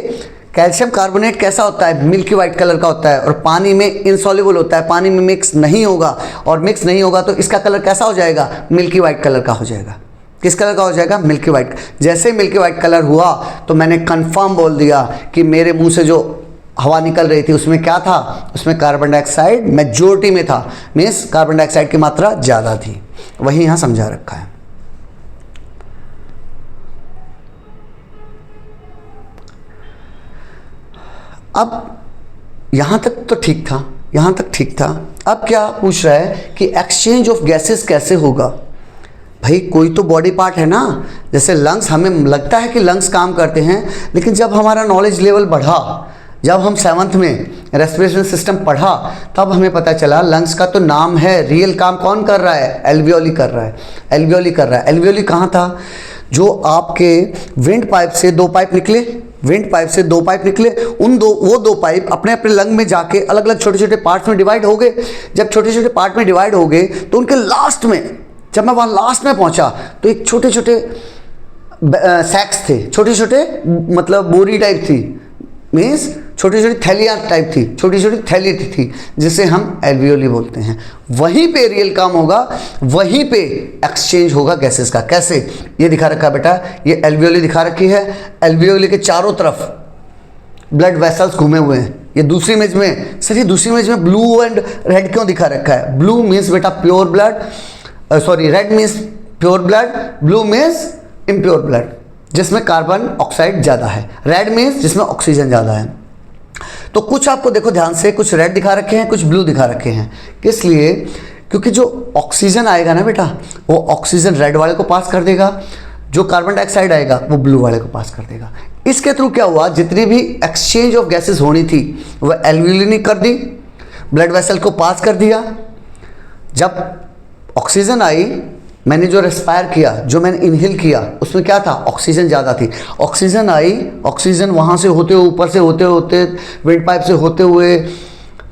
कैल्शियम कार्बोनेट कैसा होता है, मिल्की वाइट कलर का होता है और पानी में इनसॉल्युबल होता है, पानी में मिक्स नहीं होगा, और मिक्स नहीं होगा तो इसका कलर कैसा हो जाएगा, मिल्की वाइट कलर का हो जाएगा। किस कलर का हो जाएगा, मिल्की वाइट। जैसे मिल्की वाइट कलर हुआ तो मैंने कंफर्म बोल दिया कि मेरे मुंह से जो हवा निकल रही थी उसमें क्या था, उसमें कार्बन डाइऑक्साइड मेजोरिटी में था, मीन्स कार्बन डाइऑक्साइड की मात्रा ज़्यादा थी। वही यहाँ समझा रखा है। अब यहाँ तक तो ठीक था, यहाँ तक ठीक था। अब क्या पूछ रहा है कि एक्सचेंज ऑफ गैसेस कैसे होगा। भाई कोई तो बॉडी पार्ट है ना, जैसे लंग्स, हमें लगता है कि लंग्स काम करते हैं, लेकिन जब हमारा नॉलेज लेवल बढ़ा, जब हम 7th में रेस्पिरेशन सिस्टम पढ़ा, तब हमें पता चला लंग्स का तो नाम है, रियल काम कौन कर रहा है, एल्वियोली कर रहा है, एल्वियोली कर रहा है। एल्वियोली कहाँ था, जो आपके विंड पाइप से 2 पाइप निकले, विंड पाइप से 2 पाइप निकले, वो दो पाइप अपने अपने लंग में जाके अलग अलग छोटे छोटे पार्ट्स में डिवाइड हो गए। जब छोटे छोटे पार्ट में डिवाइड हो गए तो उनके लास्ट में, जब मैं वहाँ लास्ट में पहुँचा तो एक छोटे छोटे सैक्स थे, छोटे छोटे मतलब बोरी टाइप थी, मीन्स छोटी छोटी थैलियाँ टाइप थी, छोटी छोटी थैली थी, जिसे हम एल्वियोली बोलते हैं। वहीं पे रियल काम होगा, वहीं पे एक्सचेंज होगा गैसेस का। कैसे, ये दिखा रखा है बेटा, ये एल्वियोली दिखा रखी है। एल्वियोली के चारों तरफ ब्लड वेसल्स घूमे हुए हैं। ये दूसरी इमेज में, सर ये दूसरी इमेज में ब्लू एंड रेड क्यों दिखा रखा है? ब्लू मीन्स बेटा pure blood, sorry red means pure blood, blue means impure blood, जिसमें कार्बन ऑक्साइड ज़्यादा है। रेड मीन्स जिसमें ऑक्सीजन ज़्यादा है। तो कुछ आपको देखो ध्यान से, कुछ रेड दिखा रखे हैं, कुछ ब्लू दिखा रखे हैं। किस लिए? क्योंकि जो ऑक्सीजन आएगा ना बेटा, वो ऑक्सीजन रेड वाले को पास कर देगा, जो कार्बन डाइऑक्साइड आएगा वो ब्लू वाले को पास कर देगा। इसके थ्रू क्या हुआ, जितनी भी एक्सचेंज ऑफ गैसेस होनी थी वह एल्वियोली ने कर दी, ब्लड वेसल को पास कर दिया। जब ऑक्सीजन आई, मैंने जो रेस्पायर किया, जो मैंने इनहेल किया, उसमें क्या था, ऑक्सीजन ज़्यादा थी। ऑक्सीजन आई, ऑक्सीजन वहाँ से होते हुए, ऊपर से होते होते, विंड पाइप से होते हुए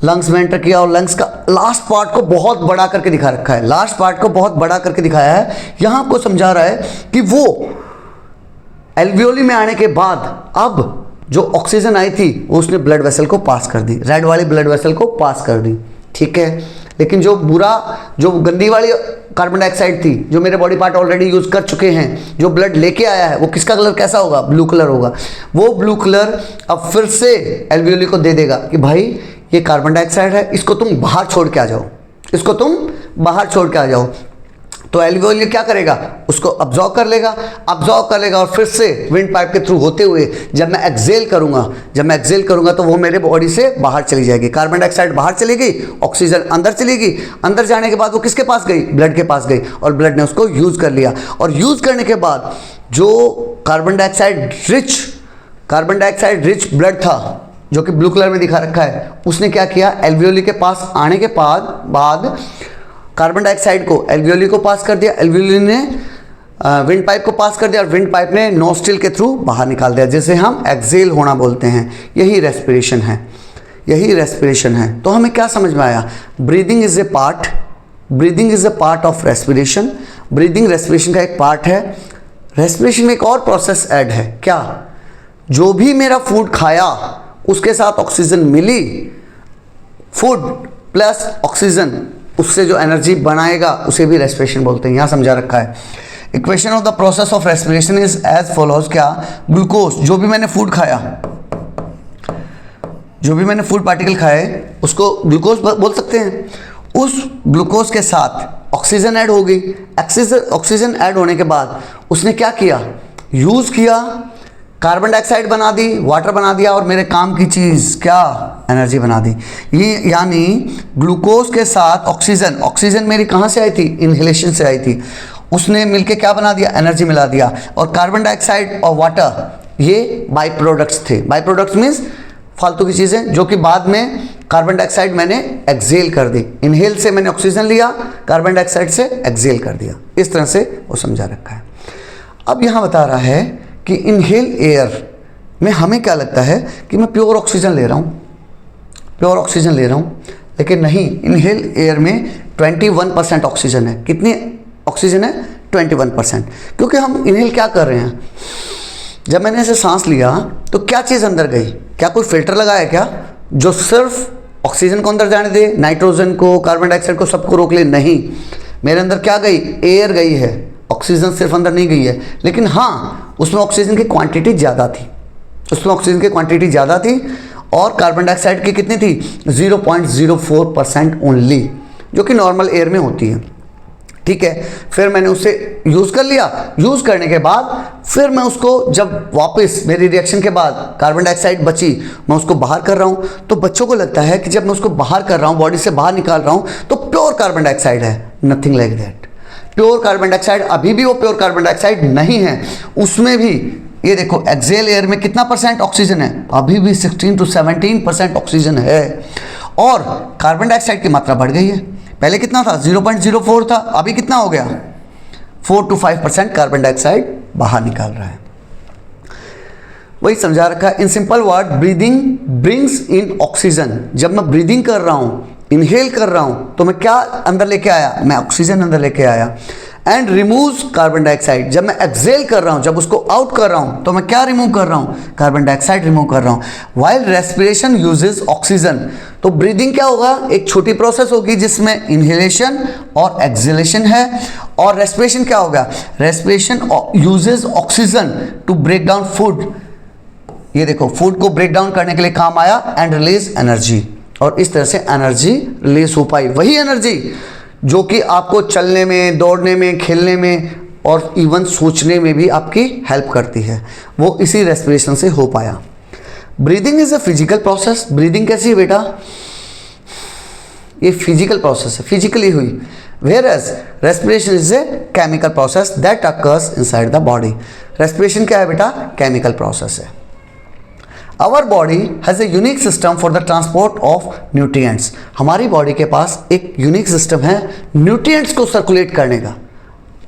लंग्स में एंटर किया, और लंग्स का लास्ट पार्ट को बहुत बड़ा करके दिखा रखा है, लास्ट पार्ट को बहुत बड़ा करके दिखाया है। यहाँ आपको समझा रहा है कि वो एल्वियोली में आने के बाद अब जो ऑक्सीजन आई थी वो उसने ब्लड वेसल को पास कर दी, रेड वाली ब्लड वेसल को पास कर दी, ठीक है। लेकिन जो बुरा, जो गंदी वाली कार्बन डाइऑक्साइड थी, जो मेरे बॉडी पार्ट ऑलरेडी यूज़ कर चुके हैं, जो ब्लड लेके आया है, वो किसका कलर कैसा होगा, ब्लू कलर होगा। वो ब्लू कलर अब फिर से एल्वियोली को दे देगा कि भाई ये कार्बन डाइऑक्साइड है, इसको तुम बाहर छोड़ के आ जाओ, इसको तुम बाहर छोड़ के आ जाओ। तो एल्वियोली क्या करेगा, उसको अब्जॉर्ब कर लेगा, और फिर से विंड पाइप के थ्रू होते हुए जब मैं एक्सेल करूंगा तो वो मेरे बॉडी से बाहर चली जाएगी। कार्बन डाइऑक्साइड बाहर चली गई, ऑक्सीजन अंदर चली गई, अंदर जाने के बाद वो किसके पास गई, ब्लड के पास गई, और ब्लड ने उसको यूज़ कर लिया। और यूज़ करने के बाद जो कार्बन डाइऑक्साइड रिच ब्लड था, जो कि ब्लू कलर में दिखा रखा है, उसने क्या किया, एल्वियोली के पास आने के बाद कार्बन डाइऑक्साइड को एल्वियोली को पास कर दिया, एल्वियोली ने विंड पाइप को पास कर दिया, और विंड पाइप ने नोस्ट्रिल के थ्रू बाहर निकाल दिया, जिसे हम एक्सेल होना बोलते हैं। यही रेस्पिरेशन है। तो हमें क्या समझ में आया, breathing is a part of respiration. Breathing respiration का एक पार्ट है। रेस्पिरेशन में एक और प्रोसेस ऐड है, क्या, जो भी मेरा फूड खाया उसके साथ ऑक्सीजन मिली, फूड प्लस ऑक्सीजन, उससे जो एनर्जी बनाएगा उसे भी रेस्पिरेशन बोलते हैं। यहाँ समझा रखा है। Equation of the process of respiration is as follows, क्या, ग्लूकोज, जो भी मैंने फूड पार्टिकल खाए उसको ग्लूकोज बोल सकते हैं। उस ग्लूकोज के साथ ऑक्सीजन ऐड हो गई। ऑक्सीजन ऐड होने के बाद उसने क्या किया, यूज़ किया, कार्बन डाइऑक्साइड बना दी, वाटर बना दिया, और मेरे काम की चीज़ क्या, एनर्जी बना दी। ये यानी ग्लूकोज के साथ ऑक्सीजन मेरी कहाँ से आई थी, इनहेलेशन से आई थी, उसने मिलके क्या बना दिया, एनर्जी मिला दिया। और कार्बन डाइऑक्साइड और वाटर ये बाई प्रोडक्ट्स थे। बाई प्रोडक्ट्स मीन्स फालतू की चीज़ें, जो कि बाद में कार्बन डाइऑक्साइड मैंने एक्सेल कर दी। इनहेल से मैंने ऑक्सीजन लिया, कार्बन डाइऑक्साइड से एक्सेल कर दिया। इस तरह से वो समझा रखा है। अब यहाँ बता रहा है कि इनहेल एयर में हमें क्या लगता है कि मैं प्योर ऑक्सीजन ले रहा हूँ, प्योर ऑक्सीजन ले रहा हूँ, लेकिन नहीं, इनहेल एयर में 21% ऑक्सीजन है। कितनी ऑक्सीजन है? 21%। क्योंकि हम इनहेल क्या कर रहे हैं, जब मैंने ऐसे सांस लिया तो क्या चीज़ अंदर गई? क्या कोई फिल्टर लगाया क्या जो सिर्फ ऑक्सीजन को अंदर जाने दे, नाइट्रोजन को, कार्बन डाइऑक्साइड को, सबको रोक ले? नहीं, मेरे अंदर क्या गई? एयर गई है, ऑक्सीजन सिर्फ अंदर नहीं गई है। लेकिन हाँ, उसमें ऑक्सीजन की क्वांटिटी ज़्यादा थी, उसमें ऑक्सीजन की क्वांटिटी ज़्यादा थी और कार्बन डाइऑक्साइड की कितनी थी? 0.04% ओनली, जो कि नॉर्मल एयर में होती है। ठीक है, फिर मैंने उसे यूज़ कर लिया। यूज़ करने के बाद फिर मैं उसको, जब वापस मेरी रिएक्शन के बाद कार्बन डाइऑक्साइड बची, मैं उसको बाहर कर रहा हूँ। तो बच्चों को लगता है कि जब मैं उसको बाहर कर रहा हूँ, बॉडी से बाहर निकाल रहा हूँ, तो प्योर कार्बन डाइऑक्साइड है। Nothing like that. Pure carbon dioxide अभी भी वो प्योर कार्बन डाइऑक्साइड नहीं है। उसमें भी ये देखो, एक्सेल एयर में कितना % ऑक्सीजन है? अभी भी 16 to 17% ऑक्सीजन है और कार्बन डाइऑक्साइड की मात्रा बढ़ गई है। पहले कितना था? 0.04 था, अभी कितना हो गया? 4 to 5% कार्बन डाइऑक्साइड बाहर निकाल रहा है। वही समझा रखा है in simple word, breathing brings in oxygen. जब मैं ब्रीदिंग कर रहा हूँ, इनहेल कर रहा हूँ, तो मैं क्या अंदर लेके आया? मैं ऑक्सीजन अंदर लेके आया। And removes carbon dioxide. जब मैं एक्सेल कर रहा हूँ, जब उसको आउट कर रहा हूँ, तो मैं क्या रिमूव कर रहा हूँ? कार्बन डाइऑक्साइड रिमूव कर रहा हूँ। While respiration uses oxygen. तो ब्रीदिंग क्या होगा? एक छोटी प्रोसेस होगी जिसमें इनहेलेशन और एक्सेलेशन है। और रेस्पिरेशन क्या होगा? Respiration uses oxygen to break down food. ये देखो, फूड को ब्रेक डाउन करने के लिए काम आया एंड रिलीज एनर्जी, और इस तरह से एनर्जी रिलीज हो पाई। वही एनर्जी जो कि आपको चलने में, दौड़ने में, खेलने में और इवन सोचने में भी आपकी हेल्प करती है, वो इसी रेस्पिरेशन से हो पाया। Breathing is a physical process. Breathing कैसी है बेटा? ये फिजिकल प्रोसेस है, फिजिकली हुई। Whereas respiration is a chemical process that occurs inside the body. Respiration क्या है बेटा? केमिकल प्रोसेस है। Our body has a unique system for the transport of nutrients. हमारी बॉडी के पास एक यूनिक सिस्टम है न्यूट्रिएंट्स को सर्कुलेट करने का।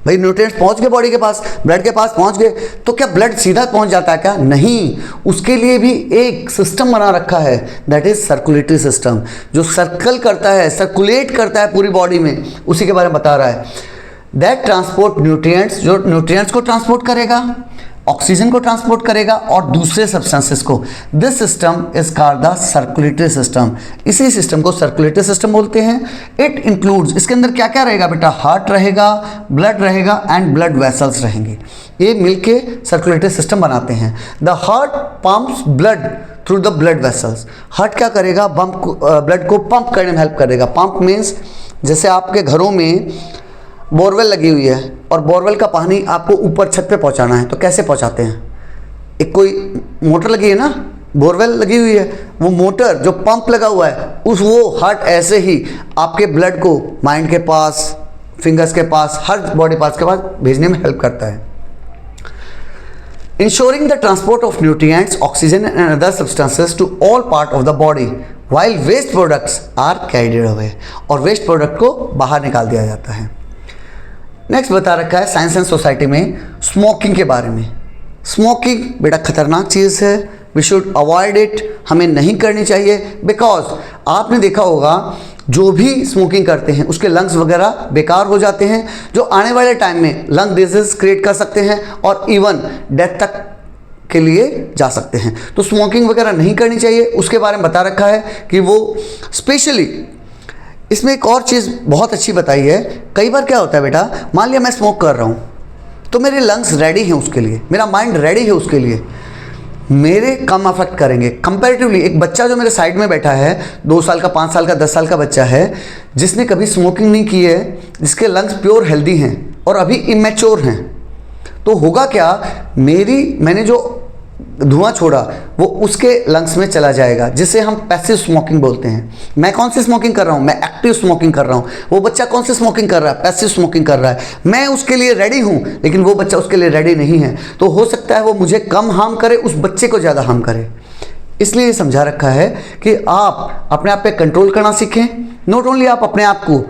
भाई न्यूट्रिएंट्स पहुंच गए बॉडी के पास, ब्लड के पास पहुंच गए, तो क्या ब्लड सीधा पहुंच जाता है क्या? नहीं, उसके लिए भी एक सिस्टम बना रखा है, दैट इज सर्कुलेटरी सिस्टम, जो सर्कल करता है, सर्कुलेट करता है पूरी बॉडी में। उसी के बारे में बता रहा है। दैट ट्रांसपोर्ट न्यूट्रिएंट्स, जो न्यूट्रिएंट्स को ट्रांसपोर्ट करेगा, ऑक्सीजन को ट्रांसपोर्ट करेगा और दूसरे सब्सटेंसेस को। This system is called the circulatory system. इसी सिस्टम को सर्कुलेटरी सिस्टम बोलते हैं। इट इंक्लूड्स, इसके अंदर क्या क्या रहेगा बेटा? हार्ट रहेगा, ब्लड रहेगा एंड ब्लड वेसल्स रहेंगे। ये मिलके सर्कुलेटरी सिस्टम बनाते हैं। The heart pumps blood through the blood vessels. Heart क्या करेगा? ब्लड को पंप करने में हेल्प करेगा। पंप मीन्स जैसे आपके घरों में बोरवेल लगी हुई है और बोरवेल का पानी आपको ऊपर छत पे पहुंचाना है, तो कैसे पहुंचाते हैं? एक कोई मोटर लगी है ना, बोरवेल लगी हुई है, वो मोटर जो पंप लगा हुआ है, उस वो हार्ट ऐसे ही आपके ब्लड को माइंड के पास, फिंगर्स के पास, हर बॉडी पार्ट्स के पास भेजने में हेल्प करता है। Ensuring the transport of nutrients, oxygen and other substances to all part of the body while waste products are carried away। और वेस्ट प्रोडक्ट को बाहर निकाल दिया जाता है। नेक्स्ट बता रखा है साइंस एंड सोसाइटी में स्मोकिंग के बारे में। स्मोकिंग बेटा खतरनाक चीज़ है, वी शुड अवॉइड इट, हमें नहीं करनी चाहिए। बिकॉज आपने देखा होगा जो भी स्मोकिंग करते हैं उसके लंग्स वगैरह बेकार हो जाते हैं, जो आने वाले टाइम में लंग डिजीज क्रिएट कर सकते हैं और इवन डेथ तक के लिए जा सकते हैं। तो स्मोकिंग वगैरह नहीं करनी चाहिए, उसके बारे में बता रखा है कि वो स्पेशली। इसमें एक और चीज़ बहुत अच्छी बताई है। कई बार क्या होता है बेटा, मान लिया मैं स्मोक कर रहा हूँ तो मेरे लंग्स रेडी हैं उसके लिए, मेरा माइंड रेडी है उसके लिए, मेरे कम अफेक्ट करेंगे कंपैरेटिवली। एक बच्चा जो मेरे साइड में बैठा है, 2 साल का, 5 साल का, 10 साल का बच्चा है, जिसने कभी स्मोकिंग नहीं की है, जिसके लंग्स प्योर हेल्दी हैं और अभी इमेच्योर हैं, तो होगा क्या, मैंने जो धुआं छोड़ा वो उसके लंग्स में चला जाएगा, जिसे हम पैसिव स्मोकिंग बोलते हैं। मैं कौन सी स्मोकिंग कर रहा हूँ? मैं एक्टिव स्मोकिंग कर रहा हूँ। वो बच्चा कौन सी स्मोकिंग कर रहा है? पैसिव स्मोकिंग कर रहा है। मैं उसके लिए रेडी हूँ लेकिन वो बच्चा उसके लिए रेडी नहीं है, तो हो सकता है वो मुझे कम हार्म करे, उस बच्चे को ज़्यादा हार्म करे। इसलिए समझा रखा है कि आप अपने आप पे कंट्रोल करना सीखें। नॉट ओनली आप अपने आप को,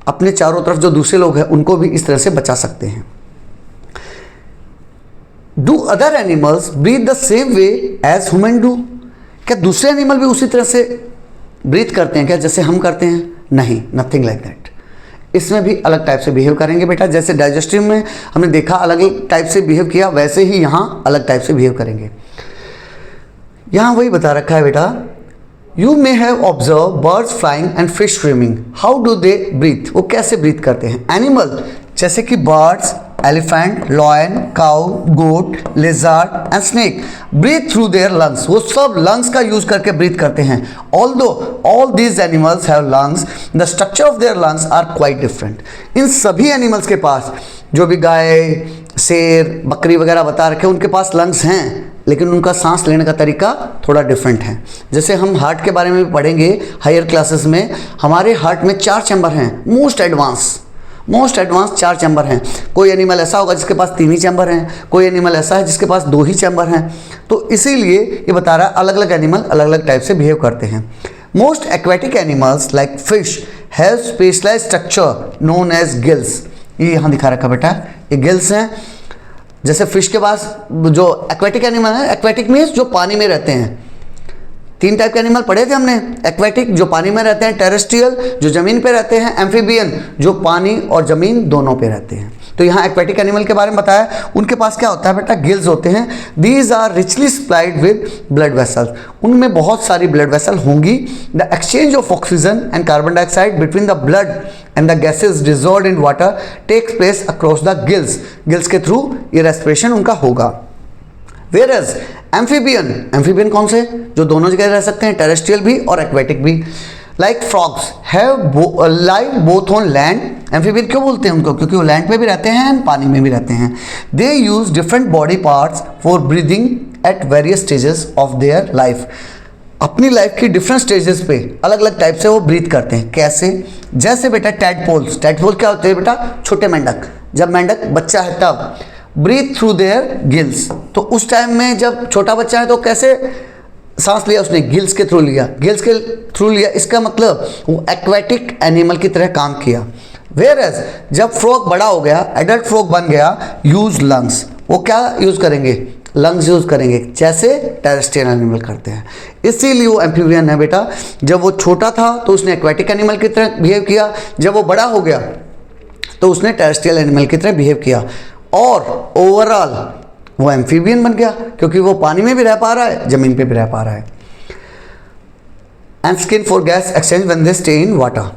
अपने चारों तरफ जो दूसरे लोग हैं उनको भी इस तरह से बचा सकते हैं। Do other animals breathe the same way as human do? क्या दूसरे एनिमल भी उसी तरह से ब्रीथ करते हैं क्या जैसे हम करते हैं? नहीं, नथिंग लाइक दैट। इसमें भी अलग टाइप से बिहेव करेंगे बेटा। जैसे डाइजेस्टिव में हमने देखा अलग अलग टाइप से बिहेव किया, वैसे ही यहाँ अलग टाइप से बिहेव करेंगे। यहाँ वही बता रखा है बेटा, you may have observe birds flying and fish swimming, how do they breathe? वो कैसे ब्रीथ करते हैं? एनिमल जैसे कि birds, elephant, lion, cow, goat, lizard and snake breathe through their lungs, वो सब लंग्स का यूज करके ब्रीथ करते हैं। Although all these animals have lungs, the structure of their lungs are quite different. इन सभी एनिमल्स के पास, जो भी गाय, शेर, बकरी वगैरह बता रखे, उनके पास लंग्स हैं, लेकिन उनका सांस लेने का तरीका थोड़ा डिफरेंट है। जैसे हम हार्ट के बारे में भी पढ़ेंगे हायर क्लासेस में। हमारे हार्ट में 4 चैम्बर हैं, मोस्ट एडवांस 4 चैम्बर हैं। कोई एनिमल ऐसा होगा जिसके पास 3 ही चैम्बर हैं, कोई एनिमल ऐसा है जिसके पास 2 ही चैम्बर हैं। तो इसीलिए ये बता रहा है अलग अलग एनिमल अलग अलग टाइप से बिहेव करते हैं। Most aquatic animals like fish have specialised structure known as gills. ये यहाँ दिखा रखा बेटा, ये गिल्स हैं। जैसे फिश के पास जो एक्वेटिक एनिमल है, एक्वेटिक मीन्स जो पानी में रहते हैं। 3 टाइप के एनिमल पढ़े थे हमने, एक्वेटिक जो पानी में रहते हैं, टेरेस्ट्रियल जो जमीन पे रहते हैं, एम्फीबियन जो पानी और जमीन दोनों पे रहते हैं। तो यहाँ एक्वेटिक एनिमल के बारे में बताया, उनके पास क्या होता है बेटा, गिल्स होते हैं। These are richly supplied with blood vessels, उनमें बहुत सारी ब्लड वेसल होंगी। The exchange of oxygen and carbon dioxide between the blood and the gases dissolved in water takes place across the gills, gills के through ये respiration उनका होगा। Whereas amphibian कौन से, जो दोनों जगह रह सकते हैं, टेरेस्ट्रियल भी और एक्वेटिक भी। Like frogs have live both on land, amphibian क्यों बोलते हैं उनको, क्योंकि वो लैंड पे भी रहते हैं एंड पानी में भी रहते हैं। They use different body parts for breathing at various stages of their life, अपनी लाइफ की डिफरेंट स्टेजेस पे अलग अलग टाइप से वो ब्रीथ करते हैं। कैसे? जैसे बेटा टैडपोल्स क्या होते हैं बेटा, छोटे मेंढक, जब मेंढक बच्चा है तब ब्रीथ थ्रू देयर गिल्स, तो उस टाइम में जब छोटा बच्चा है तो कैसे सांस लिया उसने, गिल्स के थ्रू लिया, गिल्स के थ्रू लिया। इसका मतलब वो एक्वेटिक एनिमल की तरह काम किया। वेयरएज जब फ्रॉग बड़ा हो गया, एडल्ट फ्रॉग बन गया, यूज लंग्स, वो क्या यूज करेंगे, लंग्स यूज करेंगे, जैसे टेरेस्ट्रियल एनिमल करते हैं। इसीलिए वो एम्फीबियन है बेटा। जब वो छोटा था तो उसने एक्वेटिक एनिमल की तरह बिहेव किया, जब वो बड़ा हो गया तो उसने टेरेस्ट्रियल एनिमल की तरह बिहेव किया, और ओवरऑल वो एम्फीबियन बन गया, क्योंकि वो पानी में भी रह पा रहा है, जमीन पे भी रह पा रहा है। And skin for gas exchange when they stay in water,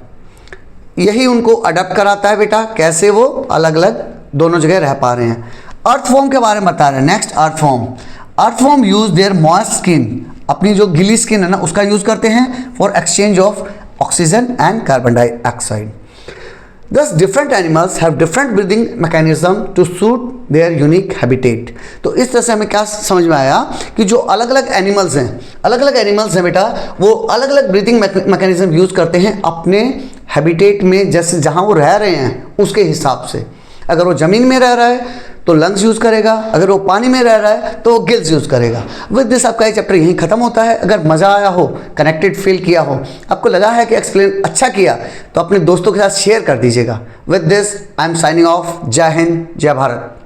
यही उनको अडॉप्ट कराता है बेटा, कैसे वो अलग अलग दोनों जगह रह पा रहे हैं। अर्थवॉर्म के बारे में बता रहे हैं। Next earthworm use their moist skin, अपनी जो गीली स्किन है ना उसका यूज करते हैं for exchange of oxygen and carbon dioxide. Thus different animals have different breathing mechanism to suit their unique habitat। तो इस तरह से हमें क्या समझ में आया कि जो अलग अलग एनिमल्स हैं बेटा, वो अलग अलग ब्रीथिंग मैकेनिज्म यूज करते हैं अपने हैबिटेट में, जैसे जहाँ वो रह रहे हैं उसके हिसाब से। अगर वो ज़मीन में रह रहा है तो लंग्स यूज़ करेगा, अगर वो पानी में रह रहा है तो गिल्स यूज़ करेगा। विद दिस आपका ये चैप्टर यहीं खत्म होता है। अगर मज़ा आया हो, कनेक्टेड फील किया हो, आपको लगा है कि एक्सप्लेन अच्छा किया, तो अपने दोस्तों के साथ शेयर कर दीजिएगा। With this I am signing off. जय हिंद, जय भारत।